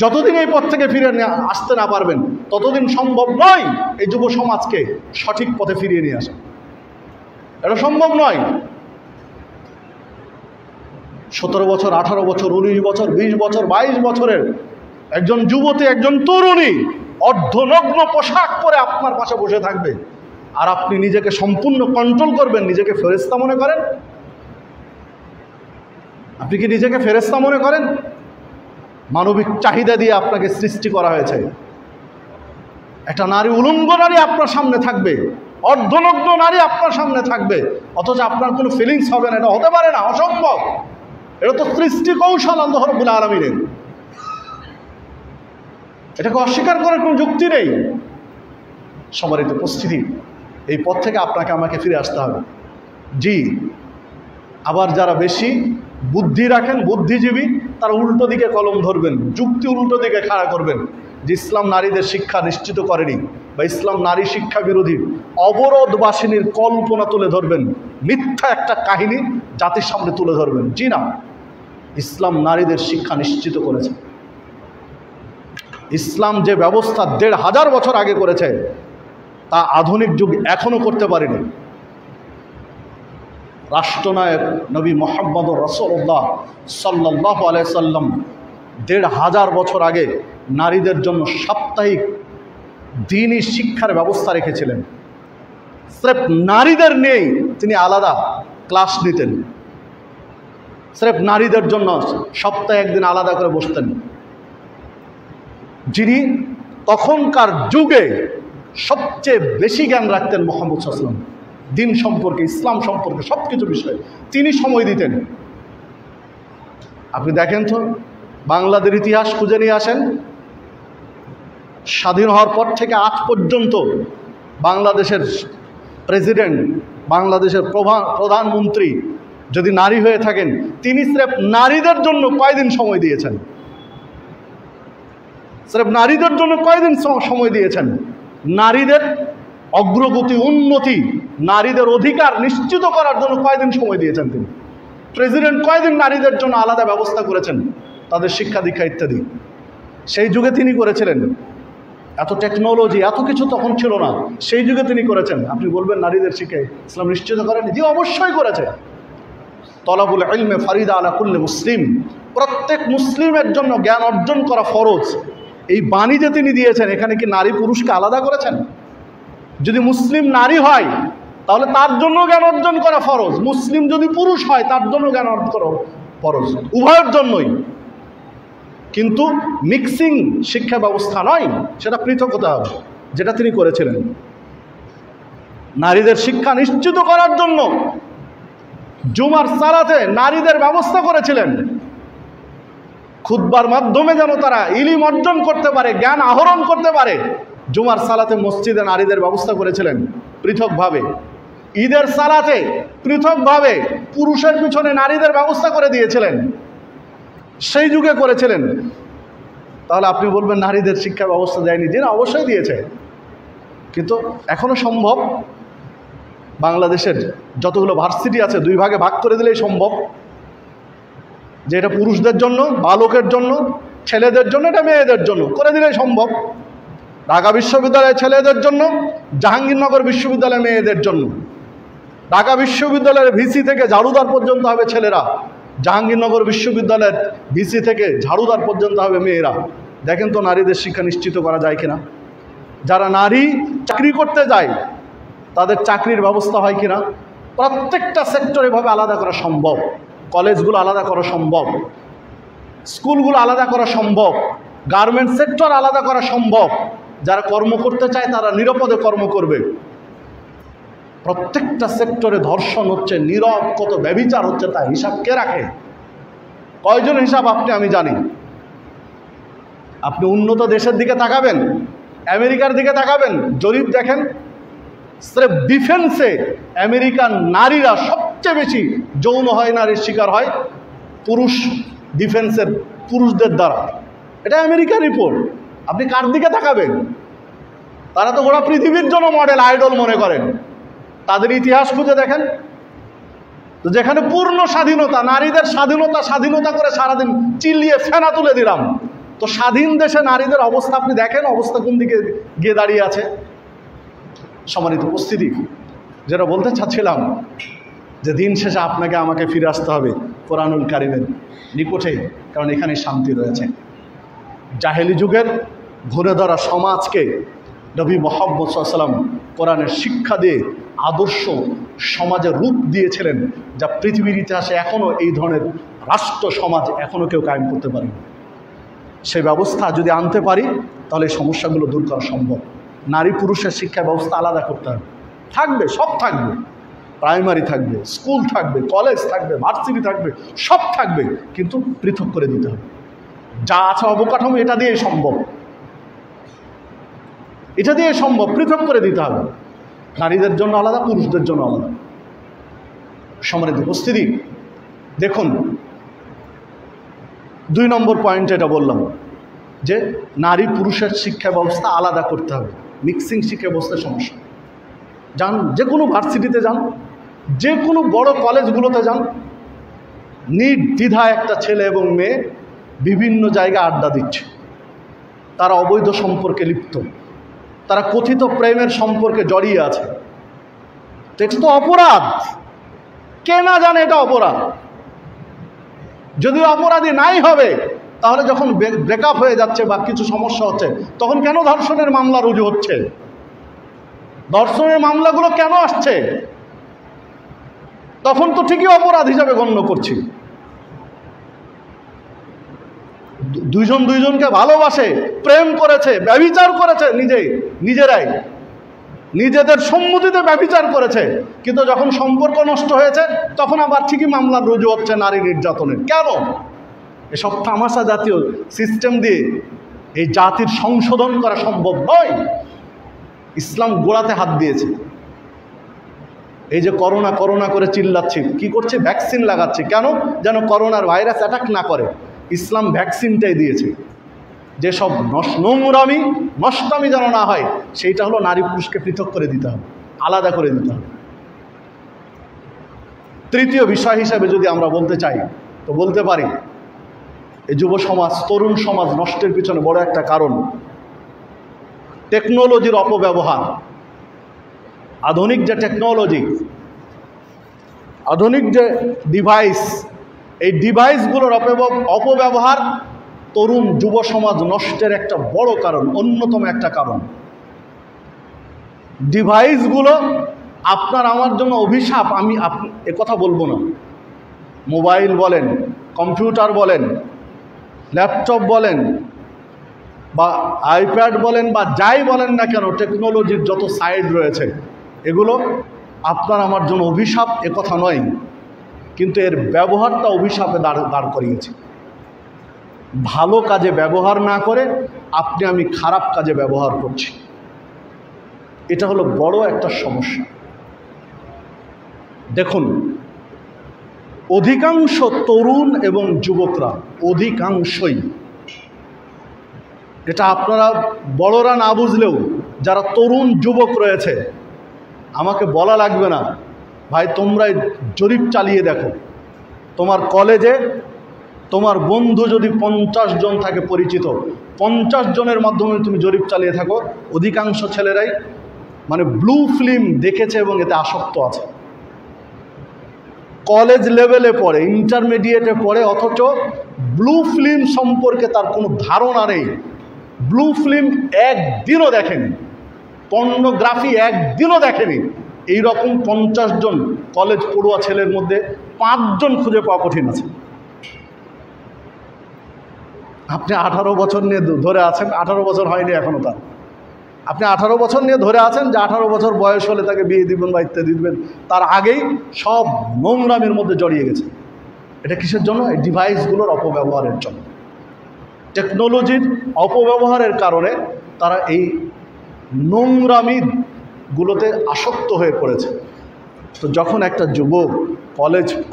যতদিন এই পথ থেকে ফিরে আসতে না পারবেন ততদিন সম্ভব নয় এই যুব সমাজকে সঠিক পথে ফিরিয়ে নিয়ে আসা। এটা সম্ভব নয়। 17 বছর, 18 বছর, 19 বছর, 20 বছর, 22 বছরের একজন যুবতী, একজন তরুণী অর্ধনগ্ন পোশাক পরে আপনার পাশে বসে থাকবে, আর আপনি নিজেকে সম্পূর্ণ কন্ট্রোল করবেন। নিজেকে ফেরেশতা মনে করেন? আপনি কি নিজেকে ফেরেশতা মনে করেন? মানবিক চাহিদা দিয়ে আপনাকে সৃষ্টি করা হয়েছে। একটা নারী, উলঙ্গ নারী আপনার সামনে থাকবে, অর্ধনগ্ন নারী আপনার সামনে থাকবে, অথচ আপনার কোনো ফিলিংস হবে না। এটা হতে পারে না, অসম্ভব। এটা তো সৃষ্টি কৌশল আল্লাহ রাব্বুল আলামিনের। এটাকে অস্বীকার করার কোনো যুক্তি নেই। সম্মানিত উপস্থিতি, এই পথ থেকে আপনাকে আমাকে ফিরে আসতে হবে। জি, আবার যারা বেশি বুদ্ধি রাখেন, বুদ্ধিজীবী, তারা উল্টো দিকে কলম ধরবেন, যুক্তি উল্টো দিকে খাড়া করবেন যে ইসলাম নারীদের শিক্ষা নিশ্চিত করেনি বা ইসলাম নারী শিক্ষা বিরোধী। অবরোধবাসিনীর কল্পনা তুলে ধরবেন, মিথ্যা একটা কাহিনী জাতির সামনে তুলে ধরবেন। জি না, ইসলাম নারীদের শিক্ষা নিশ্চিত করেছে। ইসলাম যে ব্যবস্থা 1500 বছর আগে করেছে, তা আধুনিক যুগ এখনও করতে পারেনি। রাষ্ট্রনায়ক নবী মুহাম্মদ রাসূলুল্লাহ সাল্লাল্লাহু আলাইহি সাল্লাম ১৫০০ বছর আগে নারীদের জন্য সাপ্তাহিক দ্বীনি শিক্ষার ব্যবস্থা রেখেছিলেন। স্রেফ নারীদের নিয়েই তিনি আলাদা ক্লাস নিতেন। স্রেফ নারীদের জন্য সপ্তাহে একদিন আলাদা করে বসতেন। যিনি তখনকার যুগে সবচেয়ে বেশি জ্ঞান রাখতেন মুহাম্মদ সাল্লাল্লাহু আলাইহি ওয়াসাল্লাম, দিন সম্পর্কে, ইসলাম সম্পর্কে, সব কিছু বিষয়ে তিনি সময় দিতেন। আপনি দেখেন তো, বাংলাদেশের ইতিহাস খুঁজে নিয়ে আসেন। স্বাধীন হওয়ার পর থেকে আজ পর্যন্ত বাংলাদেশের প্রেসিডেন্ট, বাংলাদেশের প্রধানমন্ত্রী যদি নারী হয়ে থাকেন, তিনি স্রেফ নারীদের জন্য কয়দিন সময় দিয়েছেন? স্রেফ নারীদের জন্য কয়দিন সময় দিয়েছেন? নারীদের অগ্রগতি, উন্নতি, নারীদের অধিকার নিশ্চিত করার জন্য কয়দিন সময় দিয়েছেন তিনি? প্রেসিডেন্ট কয়দিন নারীদের জন্য আলাদা ব্যবস্থা করেছেন, তাদের শিক্ষা দীক্ষা ইত্যাদি? সেই যুগে তিনি করেছিলেন। এত টেকনোলজি, এত কিছু তখন ছিল না, সেই যুগে তিনি করেছেন। আপনি বলবেন নারীদের শিক্ষা ইসলাম নিশ্চিত করেন? জি, অবশ্যই করেছে। তলাবুল ইলমে ফারিদা আলা কুল্লি মুসলিম, প্রত্যেক মুসলিমের জন্য জ্ঞান অর্জন করা ফরজ। এই বাণী যে তিনি দিয়েছেন, এখানে কি নারী পুরুষকে আলাদা করেছেন? যদি মুসলিম নারী হয় তাহলে তার জন্য জ্ঞান অর্জন করা ফরজ, মুসলিম যদি পুরুষ হয় তার জন্য জ্ঞান অর্জন করা ফরজ, উভয়ের জন্যই। কিন্তু মিক্সিং শিক্ষা ব্যবস্থা নয়, সেটা পৃথক হতে হবে, যেটা তিনি করেছিলেন। নারীদের শিক্ষা নিশ্চিত করার জন্য জুমার সালাতে নারীদের ব্যবস্থা করেছিলেন। খুতবার মাধ্যমে যেন তারা ইলম অর্জন করতে পারে, জ্ঞান আহরণ করতে পারে, জুমার সালাতে মসজিদে নারীদের ব্যবস্থা করেছিলেন পৃথকভাবে। ঈদের সালাতে পৃথকভাবে পুরুষের পিছনে নারীদের ব্যবস্থা করে দিয়েছিলেন, সেই যুগে করেছিলেন। তাহলে আপনি বলবেন নারীদের শিক্ষা ব্যবস্থা দেয়নি? জি না, অবশ্যই দিয়েছে। কিন্তু এখনও সম্ভব। বাংলাদেশের যতগুলো ভার্সিটি আছে 2 ভাগে ভাগ করে দিলেই সম্ভব, যে এটা পুরুষদের জন্য, বালকের জন্য, ছেলেদের জন্য, এটা মেয়েদের জন্য করে দিলেই সম্ভব। ঢাকা বিশ্ববিদ্যালয় ছেলেদের জন্য, জাহাঙ্গীরনগর বিশ্ববিদ্যালয় মেয়েদের জন্য। ঢাকা বিশ্ববিদ্যালয়ের ভিসি থেকে ঝাড়ুদার পর্যন্ত হবে ছেলেরা, জাহাঙ্গীরনগর বিশ্ববিদ্যালয়ের ভিসি থেকে ঝাড়ুদার পর্যন্ত হবে মেয়েরা। দেখেন তো নারীদের শিক্ষা নিশ্চিত করা যায় কিনা। যারা নারী চাকরি করতে যায় তাদের চাকরির ব্যবস্থা হয় কিনা। প্রত্যেকটা সেক্টর এভাবে আলাদা করা সম্ভব। কলেজগুলো আলাদা করা সম্ভব, স্কুলগুলো আলাদা করা সম্ভব, গার্মেন্ট সেক্টর আলাদা করা সম্ভব। যারা কর্ম করতে চায় তারা নিরাপদে কর্ম করবে। প্রত্যেকটা সেক্টরে ধর্ষণ হচ্ছে, নীরব কত ব্যভিচার হচ্ছে, তার হিসাব কে রাখে? কয়জন হিসাব আপনি আমি জানি। আপনি উন্নত দেশের দিকে তাকাবেন, আমেরিকার দিকে তাকাবেন, জরিপ দেখেন, স্রেফ ডিফেন্সে আমেরিকান নারীরা সবচেয়ে বেশি যৌন হয় নারীর শিকার হয় পুরুষ ডিফেন্সের পুরুষদের দ্বারা। এটা আমেরিকার রিপোর্ট। আপনি কার দিকে তাকাবেন? তারা তো গোটা পৃথিবীর জন্য মডেল, আইডল মনে করেন। তাদের ইতিহাস খুঁজে দেখেন, তো যেখানে পূর্ণ স্বাধীনতা, নারীদের স্বাধীনতা স্বাধীনতা করে সারাদিন চিল্লিয়ে ফেনা তুলে দিলাম, তো স্বাধীন দেশে নারীদের অবস্থা আপনি দেখেন, অবস্থা কোন দিকে গিয়ে দাঁড়িয়ে আছে। সম্মানিত উপস্থিতি, যেটা বলতে চাচ্ছিলাম, যে দিন শেষে আপনাকে আমাকে ফিরে আসতে হবে কোরআনুল কারিমের নিকটে, কারণ এখানে শান্তি রয়েছে। জাহেলি যুগের ঘুরে ধরা সমাজকে নবী মুহাম্মদ সাল্লাল্লাহু আলাইহি ওয়াসাল্লাম কোরআনের শিক্ষা দিয়ে আদর্শ সমাজের রূপ দিয়েছিলেন, যা পৃথিবীর ইতিহাসে এখনও এই ধরনের রাষ্ট্র সমাজ এখনও কেউ কায়েম করতে পারে। সেই ব্যবস্থা যদি আনতে পারি তাহলে এই সমস্যাগুলো দূর করা সম্ভব। নারী পুরুষের শিক্ষা ব্যবস্থা আলাদা করতে হবে, থাকবে, সব থাকবে, প্রাইমারি থাকবে, স্কুল থাকবে, কলেজ থাকবে, ভার্সিটি থাকবে, সব থাকবে, কিন্তু পৃথক করে দিতে হবে। যা আছে অবকাঠামো, এটা দিয়ে সম্ভব, এটা দিয়ে সম্ভব, পৃথক করে দিতে হবে। নারীদের জন্য আলাদা, পুরুষদের জন্য আলাদা। সম্মানিত উপস্থিতি, দেখুন 2 নম্বর পয়েন্ট এটা বললাম যে নারী পুরুষের শিক্ষা ব্যবস্থা আলাদা করতে হবে। মিক্সিং শিক্ষা ব্যবস্থার সমস্যা। যান, যে কোনো ভার্সিটিতে যান, যে কোনো বড় কলেজগুলোতে যান, নির্দ্বিধায় একটা ছেলে এবং মেয়ে বিভিন্ন জায়গায় আড্ডা দিচ্ছে, তারা অবৈধ সম্পর্কে লিপ্ত। তারা কথিত প্রেমের সম্পর্কে জড়িয়ে আছে। তো এটা তো অপরাধ, কে না জানে এটা অপরাধ। যদি অপরাধী নাই হবে তাহলে যখন ব্রেকআপ হয়ে যাচ্ছে বা কিছু সমস্যা হচ্ছে তখন কেন ধর্ষণের মামলা রুজু হচ্ছে? ধর্ষণের মামলাগুলো কেন আসছে? তখন তো ঠিকই অপরাধ হিসাবে গণ্য করছি। দুইজন দুইজনকে ভালোবাসে, প্রেম করেছে, ব্যভিচার করেছে, নিজেরাই নিজেদের সম্মতিতে ব্যভিচার করেছে, কিন্তু যখন সম্পর্ক নষ্ট হয়েছে তখন আবার ঠিকই মামলা রুজু হচ্ছে নারী নির্যাতনের। কেন? এসব তামাশা জাতীয় সিস্টেম দিয়ে এই জাতির সংশোধন করা সম্ভব নয়। ইসলাম গোড়াতে হাত দিয়েছে। এই যে করোনা করোনা করে চিল্লাচ্ছি, কি করছে? ভ্যাকসিন লাগাচ্ছে। কেন? যেন করোনার ভাইরাস অ্যাটাক না করে। ইসলাম ভ্যাকসিনটাই দিয়েছে, যেসব নোংরামি নষ্টামি যেন না হয়, সেইটা হলো নারী পুরুষকে পৃথক করে দিতে হবে, আলাদা করে দিতে হবে। তৃতীয় বিষয় হিসাবে যদি আমরা বলতে চাই তো বলতে পারি এই যুব সমাজ, তরুণ সমাজ নষ্টের পিছনে বড় একটা কারণ টেকনোলজির অপব্যবহার। আধুনিক যে টেকনোলজি, আধুনিক যে ডিভাইস, এই ডিভাইসগুলোর অপব্যবহার তরুণ যুব সমাজ নষ্টের একটা বড় কারণ, অন্যতম একটা কারণ। ডিভাইসগুলো আপনার আমার জন্য অভিশাপ, আমি কথা বলবো না। মোবাইল বলেন, কম্পিউটার বলেন, ল্যাপটপ বলেন বা আইপ্যাড বলেন বা যাই বলেন না কেন, টেকনোলজির যত সাইড রয়েছে এগুলো আপনার আমার জন্য অভিশাপ, কথা নয়, কিন্তু এর ব্যবহারটা অভিশাপে দাঁড় করিয়েছে। ভালো কাজে ব্যবহার না করে আপনি আমি খারাপ কাজে ব্যবহার করছি, এটা হলো বড় একটা সমস্যা। দেখুন, অধিকাংশ তরুণ এবং যুবকরা, অধিকাংশই, এটা আপনারা বড়রা না বুঝলেও যারা তরুণ যুবক রয়েছে, আমাকে বলা লাগবে না ভাই, তোমরাই জরিপ চালিয়ে দেখো। তোমার কলেজে তোমার বন্ধু যদি 50 জন থাকে পরিচিত, 50 জনের মাধ্যমে তুমি জরিপ চালিয়ে থাকো, অধিকাংশ ছেলেরাই মানে ব্লু ফিল্ম দেখেছে এবং এতে আসক্ত আছে। কলেজ লেভেলে পড়ে, ইন্টারমিডিয়েটে পড়ে, অথচ ব্লু ফিল্ম সম্পর্কে তার কোনো ধারণা নেই। ব্লু ফিল্ম একদিনও দেখেনি, পর্নোগ্রাফি একদিনও দেখেনি। এইরকম 50 জন কলেজ পড়ুয়া ছেলের মধ্যে 5 জন খুঁজে পাওয়া কঠিন আছে। আপনি 18 বছর নিয়ে ধরে আছেন, 18 বছর হয়নি এখনো তার, আপনি 18 বছর নিয়ে ধরে আছেন যে 18 বছর বয়স হলে তাকে বিয়ে দিবেন বা ইত্যাদি দিবেন, তার আগেই সব নোংরামির মধ্যে জড়িয়ে গেছে। এটা কিসের জন্য? এই ডিভাইসগুলোর অপব্যবহারের জন্য, টেকনোলজির অপব্যবহারের কারণে তারা এই নোংরামিগুলোতে আসক্ত হয়ে পড়েছে। তো যখন একটা যুবক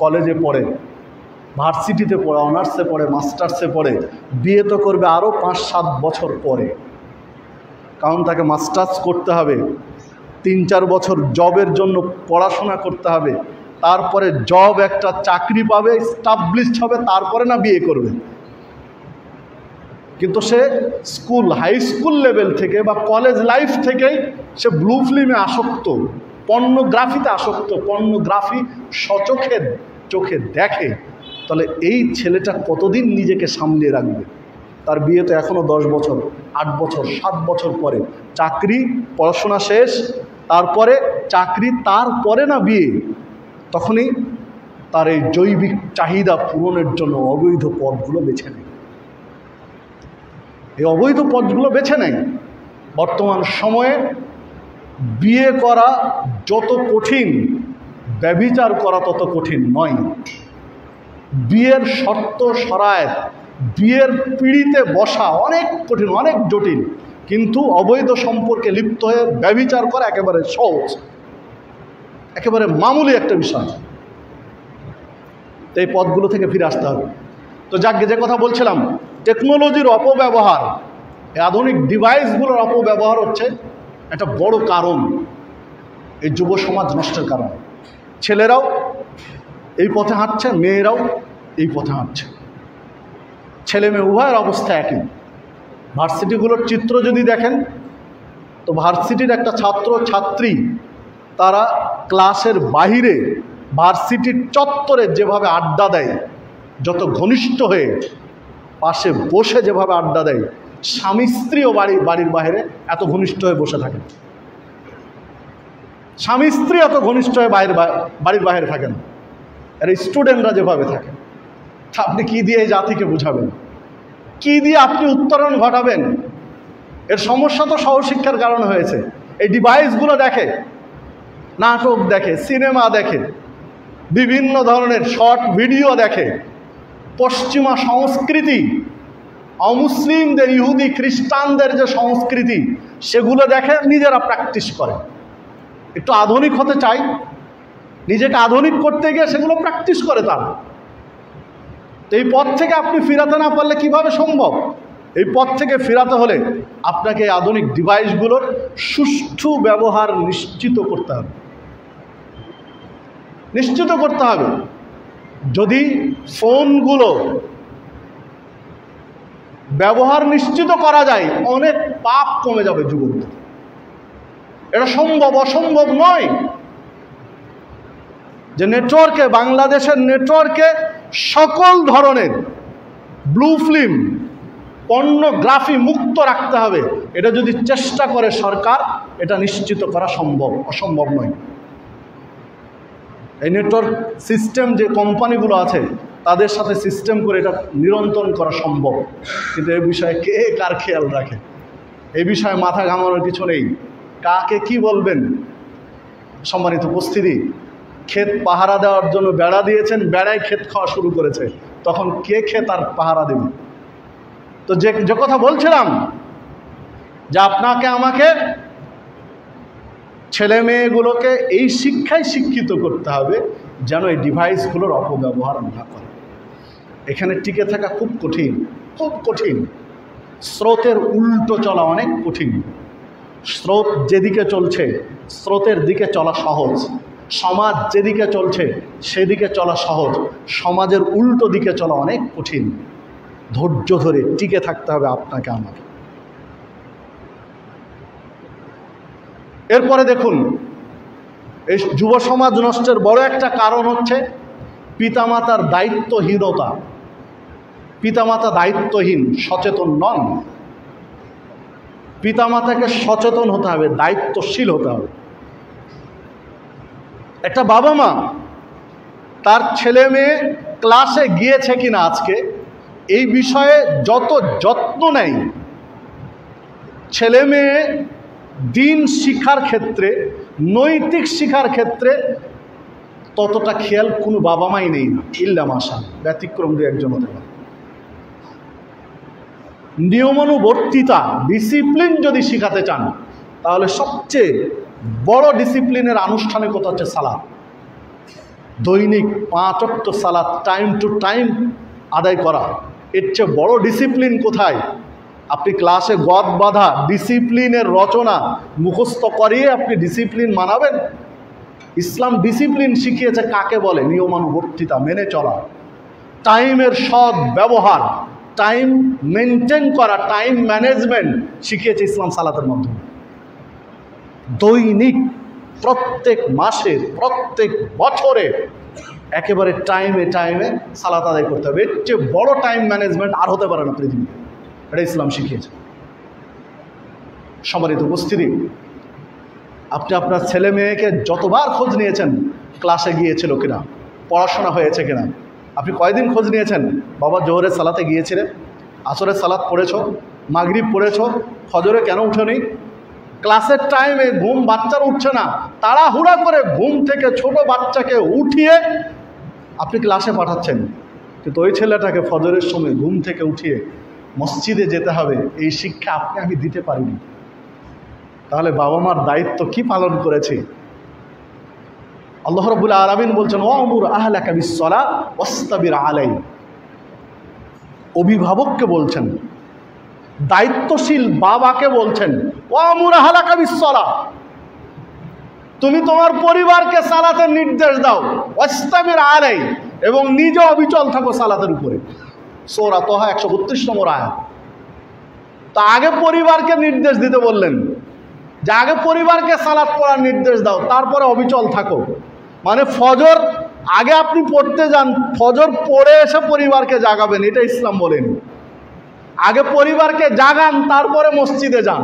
কলেজে পড়ে, ভার্সিটিতে পড়ে, অনার্সে পড়ে, মাস্টার্সে পড়ে, বিয়ে তো করবে আরও 5-7 বছর পরে, কারণ তাকে মাস্টার্স করতে হবে, 3-4 বছর জবের জন্য পড়াশোনা করতে হবে, তারপরে জব একটা চাকরি পাবে, স্টাবলিশড হবে, তারপরে না বিয়ে করবে। কিন্তু সে স্কুল, হাই স্কুল লেভেল থেকে বা কলেজ লাইফ থেকেই সে ব্লু ফিল্মে আসক্ত, পর্নোগ্রাফিতে আসক্ত, পর্নোগ্রাফি চোখে দেখে। তাহলে এই ছেলেটা কতদিন নিজেকে সামলিয়ে রাখবে? তার বিয়ে তো এখনও 10 বছর, 8 বছর, 7 বছর পরে, চাকরি, পড়াশোনা শেষ, তারপরে চাকরি, তারপরে না বিয়ে। তখনই তার এই জৈবিক চাহিদা পূরণের জন্য অবৈধ পথগুলো বেছে নেয়। এই অবৈধ পথগুলো বেছে নেয়। বর্তমান সময়ে বিয়ে করা যত কঠিন, ব্যভিচার করা তত কঠিন নয়। বিয়ের শর্ত শরায়েত, বিয়ের পিঁড়িতে বসা অনেক কঠিন, অনেক জটিল, কিন্তু অবৈধ সম্পর্কে লিপ্ত হয়ে ব্যভিচার করা একেবারে সহজ, একেবারে মামুলি একটা বিষয়। এই পথগুলো থেকে ফিরে আসতে হবে। তো যাকে যে কথা বলছিলাম, টেকনোলজির অপব্যবহার, এই আধুনিক ডিভাইসগুলোর অপব্যবহার হচ্ছে একটা বড় কারণ, এই যুব সমাজ নষ্টের কারণ। ছেলেরাও এই পথে হাঁটছে, মেয়েরাও এই পথে হাঁটছে, ছেলে মেয়ে উভয়ের অবস্থা একই। ভার্সিটিগুলোর চিত্র যদি দেখেন, তো ভার্সিটির একটা ছাত্র ছাত্রী তারা ক্লাসের বাহিরে ভার্সিটির চত্বরে যেভাবে আড্ডা দেয়, যত ঘনিষ্ঠ হয়ে পাশে বসে যেভাবে আড্ডা দেয়, স্বামী স্ত্রীও বাড়ির বাইরে এত ঘনিষ্ঠ হয়ে বসে থাকে। স্বামী স্ত্রী এত ঘনিষ্ঠ হয়ে বাড়ির বাইরে থাকেন, আর স্টুডেন্টরা যেভাবে থাকে, আপনি কি দিয়ে এই জাতিকে বুঝাবেন? কি দিয়ে আপনি উত্তরণ ঘটাবেন? এর সমস্যা তো সহশিক্ষার কারণে হয়েছে। এই ডিভাইসগুলো দেখে, নাটক দেখে, সিনেমা দেখে, বিভিন্ন ধরনের শর্ট ভিডিও দেখে, পশ্চিমা সংস্কৃতি, অমুসলিমদের, ইহুদি খ্রিস্টানদের যে সংস্কৃতি, সেগুলো দেখে নিজেরা প্র্যাকটিস করে। একটু আধুনিক হতে চাই, নিজেকে আধুনিক করতে গিয়ে সেগুলো প্র্যাকটিস করে তারা। এই পথ থেকে আপনি ফিরাতে না পারলে কিভাবে সম্ভব? এই পথ থেকে ফিরাতে হলে আপনাকে এই আধুনিক ডিভাইসগুলোর সুষ্ঠু ব্যবহার নিশ্চিত করতে হবে। নিশ্চিত করতে হবে। যদি ফোনগুলো ব্যবহার নিশ্চিত করা যায়, অনেক পাপ কমে যাবে যুবক। এটা সম্ভব, অসম্ভব নয় যে নেটওয়ার্কে, বাংলাদেশের নেটওয়ার্কে সকল ধরনের ব্লু ফিল্ম, পর্নোগ্রাফি মুক্ত রাখতে হবে। এটা যদি চেষ্টা করে সরকার, এটা নিশ্চিত করা সম্ভব, অসম্ভব নয়। এই নেটওয়ার্ক সিস্টেম যে কোম্পানিগুলো আছে, তাদের সাথে সিস্টেম করে এটা নিয়ন্ত্রণ করা সম্ভব। কিন্তু এই বিষয়ে কে কার খেয়াল রাখে? এই বিষয়ে মাথা ঘামানোর কিছু নেই। কাকে কি বলবেন? সম্মানিত উপস্থিতি, ক্ষেত পাহারা দেওয়ার জন্য বেড়া দিয়েছেন, বেড়ায় ক্ষেত খাওয়া শুরু করেছে, তখন কে ক্ষেত আর পাহারা দেবে? তো যে কথা বলছিলাম, যে আপনাকে আমাকে, ছেলে মেয়েগুলোকে এই শিক্ষায় শিক্ষিত করতে হবে যেন এই ডিভাইসগুলোর অপব্যবহার না করে। এখানে টিকে থাকা খুব কঠিন, খুব কঠিন। স্রোতের উল্টো চলা অনেক কঠিন। স্রোত যেদিকে চলছে, স্রোতের দিকে চলা সহজ। সমাজ যেদিকে চলছে, সেদিকে চলা সহজ। সমাজের উল্টো দিকে চলা অনেক কঠিন। ধৈর্য ধরে টিকে থাকতে হবে আপনাকে আমাকে। এরপরে দেখুন, এই যুব সমাজ নষ্টের বড় একটা কারণ হচ্ছে পিতামাতার দায়িত্বহীনতা। পিতামাতা দায়িত্বহীন, সচেতন নন। পিতামাতাকে সচেতন হতে হবে, দায়িত্বশীল হতে হবে। একটা বাবা মা তার ছেলে মেয়ে ক্লাসে গিয়েছে কিনা আজকে, এই বিষয়ে যত যত্ন নেয়, ছেলে মেয়ে দিন শিক্ষার ক্ষেত্রে, নৈতিক শিক্ষার ক্ষেত্রে ততটা খেয়াল কোনো বাবা মাই নেই না, ইল্লা মাশা, ব্যতিক্রম দিয়ে একজন হতে পারে। নিয়মানুবর্তিতা, ডিসিপ্লিন যদি শিখাতে চান, তাহলে সবচেয়ে বড় ডিসিপ্লিনের আনুষ্ঠানিকতা হচ্ছে সালাত। দৈনিক 5 ওয়াক্ত সালাত টাইম টু টাইম আদায় করা। এর চেয়ে বড় ডিসিপ্লিন কোথায়? আপনি ক্লাসে গদ বাঁধা ডিসিপ্লিনের রচনা মুখস্থ করিয়ে আপনি ডিসিপ্লিন মানাবেন? ইসলাম ডিসিপ্লিন শিখিয়েছে কাকে বলে? নিয়মানুবর্তিতা, মেনে চলা, টাইমের সৎ ব্যবহার, টাইম মেনটেন করা, টাইম ম্যানেজমেন্ট শিখিয়েছে ইসলাম সালাতের মাধ্যমে। দৈনিক, প্রত্যেক মাসে, প্রত্যেক বছরে একেবারে টাইমে টাইমে সালাত আদায় করতে হবে। এর চেয়ে বড় টাইম ম্যানেজমেন্ট আর হতে পারে না পৃথিবীতে। এটা ইসলাম শিখিয়েছে। সম্মানিত উপস্থিতি, আপনি আপনার ছেলে মেয়েকে যতবার খোঁজ নিয়েছেন, ক্লাসে গিয়েছিল কিনা, পড়াশোনা হয়েছে কিনা, আপনি কয়দিন খোঁজ নিয়েছেন? বাবা জোহরের সালাতে গিয়েছিলেন, আসরের সালাত পড়েছ, মাগরিব পড়েছ, ফজরে কেন উঠোনি? ক্লাসের টাইমে ঘুম বাচ্চার উঠছে না, তাড়াহুড়া করে ঘুম থেকে ছোট বাচ্চাকে উঠিয়ে আপনি ক্লাসে পাঠাচ্ছেন, কিন্তু ওই ছেলেটাকে ফজরের সময় ঘুম থেকে উঠিয়ে মসজিদে যেতে হবে, এই শিক্ষা আপনি আমি দিতে পারিনি। তাহলে বাবা মার দায়িত্ব কি পালন করেছে? আল্লাহ রাব্বুল আলামিন বলছেন, ওয়ামুর আহলাকা বিসসালাহ ওয়াসতাবির আলাইহা। অভিভাবককে বলছেন, দায়িত্বশীল বাবাকে বলছেন, ওয়ামুর আহলাকা বিসসালাহ, তুমি তোমার পরিবারকে সালাতের নির্দেশ দাও, ওয়াসতাবির আলাইহা, এবং নিজে অবিচল থাকো সালাতের উপরে। সূরা তাহা 132 নম্বর আয়াত। তা আগে পরিবারকে নির্দেশ দিতে বললেন, যে আগে পরিবারকে সালাত পড়ার নির্দেশ দাও, তারপরে অবিচল থাকো। মানে ফজর আগে আপনি পড়তে যান, ফজর পড়ে এসে পরিবারকে জাগাবেন, এটা ইসলাম বলেনি। আগে পরিবারকে জাগান, তারপরে মসজিদে যান।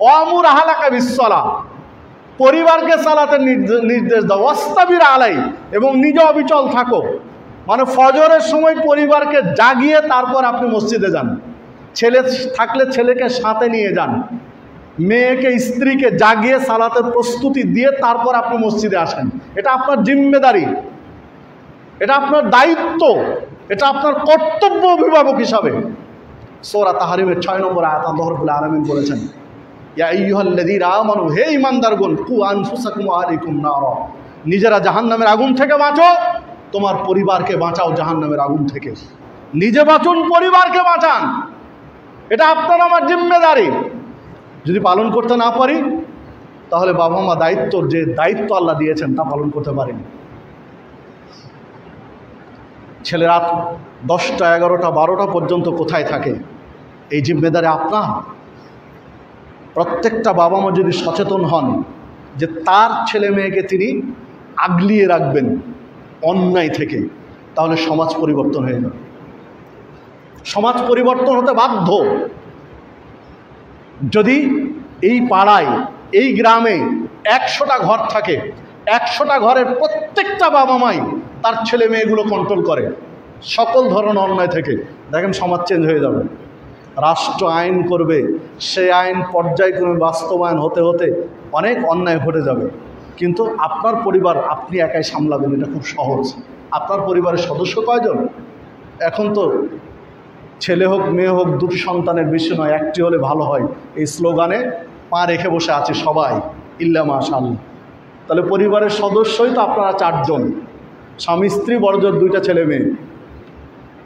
ওয়ামুর আহলাকা বিসসালাহ, পরিবারকে সালাতের নির্দেশ দাও। ওয়াস্তাবির আলাই, এবং নিজে অবিচল থাকো। মানে ফজরের সময় পরিবারকে জাগিয়ে তারপর আপনি মসজিদে যান। ছেলে থাকলে ছেলেকে সাথে নিয়ে যান, মেয়েকে স্ত্রীকে জাগিয়ে সালাতের প্রস্তুতি দিয়ে তারপর আপনি মসজিদে আসেন। এটা আপনার জিম্মেদারি, এটা আপনার দায়িত্ব, এটা আপনার কর্তব্য অভিভাবক হিসাবে। সূরা তাহরিমের 6 নম্বর আয়াত আল্লাহ রাব্বুল আলামিন বলেছেন, ইয়া আইয়ুহাল্লাযীনা আমানু, হে ঈমানদারগণ, কু আনফুসাকুম ওয়া আহলিকুম নারা, নিজেরা জাহান্নামের আগুন থেকে বাঁচো, তোমার পরিবারকে বাঁচাও জাহান্নামের আগুন থেকে। নিজে বাঁচুন, পরিবারকে বাঁচান, এটা আপনার আমার জিম্মেদারি। যদি পালন করতে না পারি, তাহলে বাবা মা যে দায়িত্ব আল্লাহ দিয়েছেন তা পালন করতে পারেনি। ছেলে রাত 10টা, 11টা, 12টা পর্যন্ত কোথায় থাকে, এই জিম্মেদারি আপনার। প্রত্যেকটা বাবা মা যদি সচেতন হন যে তার ছেলে মেয়েকে তিনি আগলিয়ে রাখবেন অন্যায় থেকে, তাহলে সমাজ পরিবর্তন হয়ে যাবে। সমাজ পরিবর্তন হতে বাধ্য। যদি এই পাড়ায়, এই গ্রামে 100টা ঘর থাকে, 100টা ঘরের প্রত্যেকটা বাবা মাই তার ছেলে মেয়েগুলো কন্ট্রোল করে সকল ধরনের অন্যায় থেকে, দেখেন সমাজ চেঞ্জ হয়ে যাবে। রাষ্ট্র আইন করবে, সেই আইন পর্যায়ক্রমে বাস্তবায়ন হতে হতে অনেক অন্যায় ঘটে যাবে। কিন্তু আপনার পরিবার আপনি একাই সামলাবেন, এটা খুব সহজ। আপনার পরিবারের সদস্য কয়জন? এখন তো ছেলে হোক মেয়ে হোক, দুটি সন্তানের বেশি নয়, একটি হলে ভালো হয়, এই স্লোগানে পা রেখে বসে আছে সবাই, ইল্লা মাশাআল্লাহ। তাহলে পরিবারের সদস্যই তো আপনারা 4 জন, স্বামী স্ত্রী, বড়জোর 2টা ছেলে মেয়ে।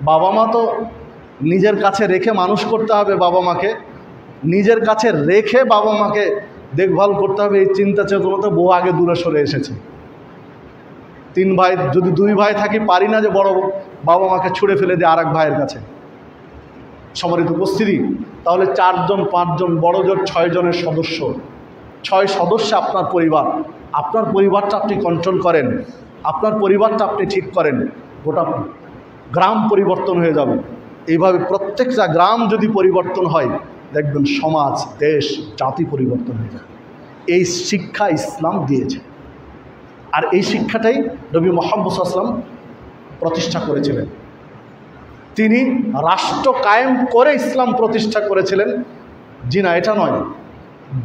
বাবা মা তো নিজের কাছে রেখে মানুষ করতে হবে, বাবা মাকে নিজের কাছে রেখে বাবা মাকে দেখভাল করতে হবে। এই চিন্তা চেতনাতে বহু আগে দূরে সরে এসেছে। 3 ভাই, যদি 2 ভাই থাকি, পারি না যে বড় বাবা মাকে ছুঁড়ে ফেলে দিয়ে আরেক ভাইয়ের কাছে। সম্মানিত উপস্থিতি, তাহলে 4 জন 5 জন, বড়জোর 6 জনের সদস্য, 6 সদস্য আপনার পরিবার। আপনার পরিবারটা আপনি কন্ট্রোল করেন, আপনার পরিবারটা আপনি ঠিক করেন, গোটা গ্রাম পরিবর্তন হয়ে যাবে। এইভাবে প্রত্যেকটা গ্রাম যদি পরিবর্তন হয়, দেখবেন সমাজ, দেশ, জাতি পরিবর্তন হয়ে যাবে। এই শিক্ষা ইসলাম দিয়েছে, আর এই শিক্ষাটাই নবী মুহাম্মদ সাল্লাল্লাহু আলাইহি ওয়াসাল্লাম প্রতিষ্ঠা করেছিলেন। তিনি রাষ্ট্র কায়েম করে ইসলাম প্রতিষ্ঠা করেছিলেন। জি না, এটা নয়।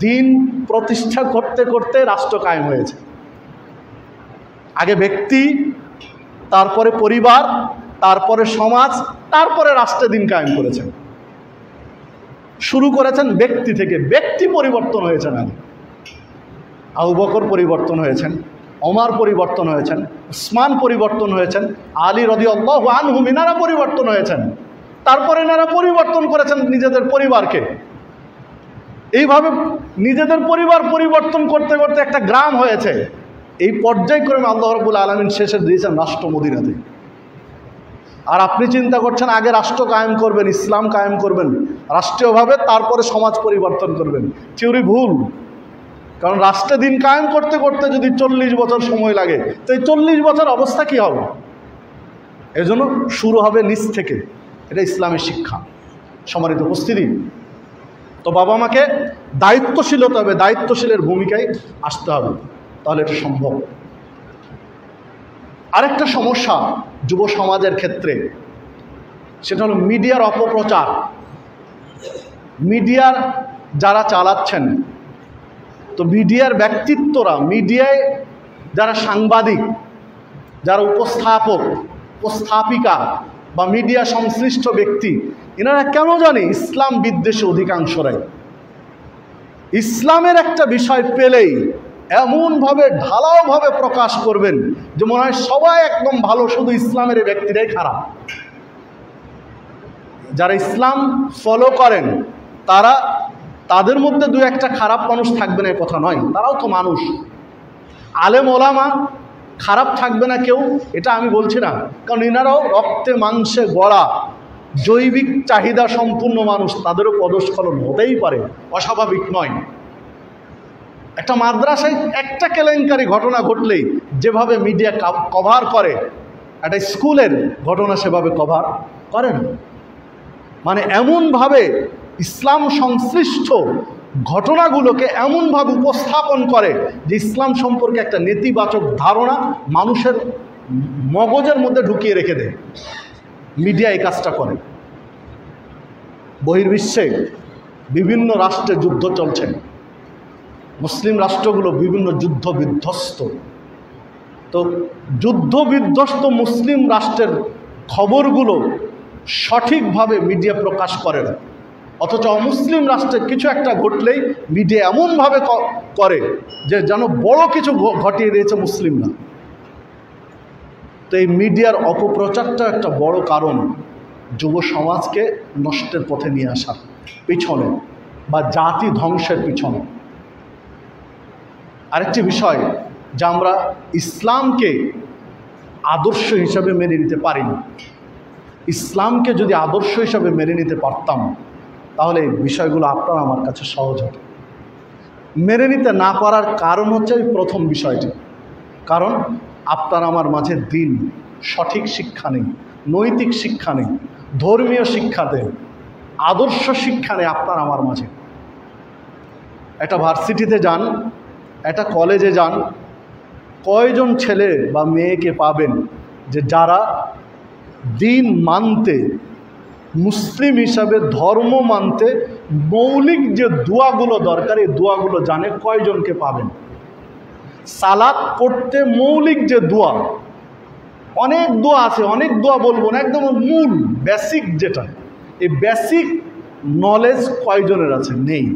দিন প্রতিষ্ঠা করতে করতে রাষ্ট্র কায়েম হয়েছে। আগে ব্যক্তি, তারপরে পরিবার, তারপরে সমাজ, তারপরে রাষ্ট্রে দিন কায়েম করেছেন। শুরু করেছেন ব্যক্তি থেকে, ব্যক্তি পরিবর্তন হয়েছেন। আবু বকর পরিবর্তন হয়েছেন, ওমর পরিবর্তন হয়েছেন, উসমান পরিবর্তন হয়েছেন, আলী রাদিয়াল্লাহু আনহু, ইনারা পরিবর্তন হয়েছেন। তারপরে এনারা পরিবর্তন করেছেন নিজেদের পরিবারকে। এইভাবে নিজেদের পরিবার পরিবর্তন করতে করতে একটা গ্রাম হয়েছে। এই পর্যায়ক্রমে আল্লাহ রাব্বুল আলামিন শেষে দিয়েছেন রাষ্ট্র মদিনাতে। আর আপনি চিন্তা করছেন আগে রাষ্ট্র কায়েম করবেন, ইসলাম কায়েম করবেন রাষ্ট্রীয়ভাবে, তারপরে সমাজ পরিবর্তন করবেন। থিওরি ভুল। কারণ রাষ্ট্রে দিন কায়েম করতে করতে যদি 40 বছর সময় লাগে, তো এই 40 বছর অবস্থা কী হবে? এজন্য শুরু হবে নিচ থেকে। এটা ইসলামের শিক্ষা। সম্মানিত উপস্থিতি, তো বাবা মাকে দায়িত্বশীল হতে হবে, দায়িত্বশীলের ভূমিকায় আসতে হবে, তাহলে এটা সম্ভব। আরেকটা সমস্যা যুব সমাজের ক্ষেত্রে, সেটা হলো মিডিয়ার অপপ্রচার। মিডিয়ার যারা চালাচ্ছেন, তো মিডিয়ার ব্যক্তিত্বরা, মিডিয়ায় যারা সাংবাদিক, যারা উপস্থাপিকা বা মিডিয়া সংশ্লিষ্ট ব্যক্তি, এনারা কেন জানে ইসলাম বিদ্বেষী অধিকাংশরাই। ইসলামের একটা বিষয় পেলেই এমনভাবে ঢালাওভাবে প্রকাশ করবেন যে মনে হয় সবাই একদম ভালো, শুধু ইসলামের এই ব্যক্তিরাই খারাপ। যারা ইসলাম ফলো করেন তাদের মধ্যে 2-1টা খারাপ মানুষ থাকবে না, কথা নয়, তারাও তো মানুষ। আলেম ওলামা খারাপ থাকবে না কেউ, এটা আমি বলছি না, কারণ এনারাও রক্তে মাংসে গড়া জৈবিক চাহিদা সম্পূর্ণ মানুষ, তাদেরও পদস্খলন হতেই পারে, অস্বাভাবিক নয়। একটা মাদ্রাসায় একটা কেলেঙ্কারি ঘটনা ঘটলেই যেভাবে মিডিয়া কভার করে, একটা স্কুলের ঘটনা সেভাবে কভার করে না। মানে এমনভাবে ইসলাম সংশ্লিষ্ট ঘটনাগুলোকে এমনভাবে উপস্থাপন করে যে ইসলাম সম্পর্কে একটা নেতিবাচক ধারণা মানুষের মগজের মধ্যে ঢুকিয়ে রেখে দেয়। মিডিয়া এই কাজটা করে। বহির্বিশ্বে বিভিন্ন রাষ্ট্রে যুদ্ধ চলছে, মুসলিম রাষ্ট্রগুলো বিভিন্ন যুদ্ধ বিধ্বস্ত। তো যুদ্ধ বিধ্বস্ত মুসলিম রাষ্ট্রের খবরগুলো সঠিকভাবে মিডিয়া প্রকাশ করে না, অথচ অমুসলিম রাষ্ট্রে কিছু একটা ঘটলেই মিডিয়া এমনভাবে করে যে যেন বড় কিছু ঘটিয়ে দিয়েছে মুসলিমরা। তো এই মিডিয়ার অপপ্রচারটা একটা বড় কারণ যুব সমাজকে নষ্টের পথে নিয়ে আসার পিছনে বা জাতি ধ্বংসের পিছনে। আরেকটি বিষয়, যা আমরা ইসলামকে আদর্শ হিসাবে মেনে নিতে পারিনি। ইসলামকে যদি আদর্শ হিসাবে মেনে নিতে পারতাম তাহলে এই বিষয়গুলো আপনার আমার কাছে সহজ হতো। মেনে নিতে না পারার কারণ হচ্ছে এই প্রথম বিষয়টি, কারণ আপনার আমার মাঝে দিন সঠিক শিক্ষা নেই, নৈতিক শিক্ষা নেই, ধর্মীয় শিক্ষা নেই, আদর্শ শিক্ষা নেই আপনার আমার মাঝে। একটা ভার্সিটিতে যান, একটা কলেজে যান, কয়জন ছেলে বা মেয়েকে পাবেন যে যারা দিন মানতে, মুসলিম হিসাবে ধর্ম মানতে মৌলিক যে দোয়াগুলো দরকার এই দোয়াগুলো জানে? কয়জনকে পাবেন? সালাত পড়তে মৌলিক যে দোয়া, অনেক দোয়া আছে, অনেক দোয়া বলবো না, একদম মূল বেসিক যেটা, এই বেসিক নলেজ কয়জনের আছে? নেই।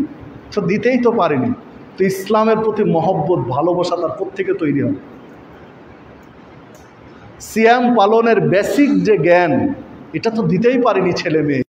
তো দিতেই তো পারেনি। তো ইসলামের প্রতি মহব্বত, ভালোবাসা তার কোত্থেকে তৈরি হবে? সিয়াম পালনের বেসিক যে জ্ঞান, এটা তো দিতেই পারেনি ছেলে মেয়ে।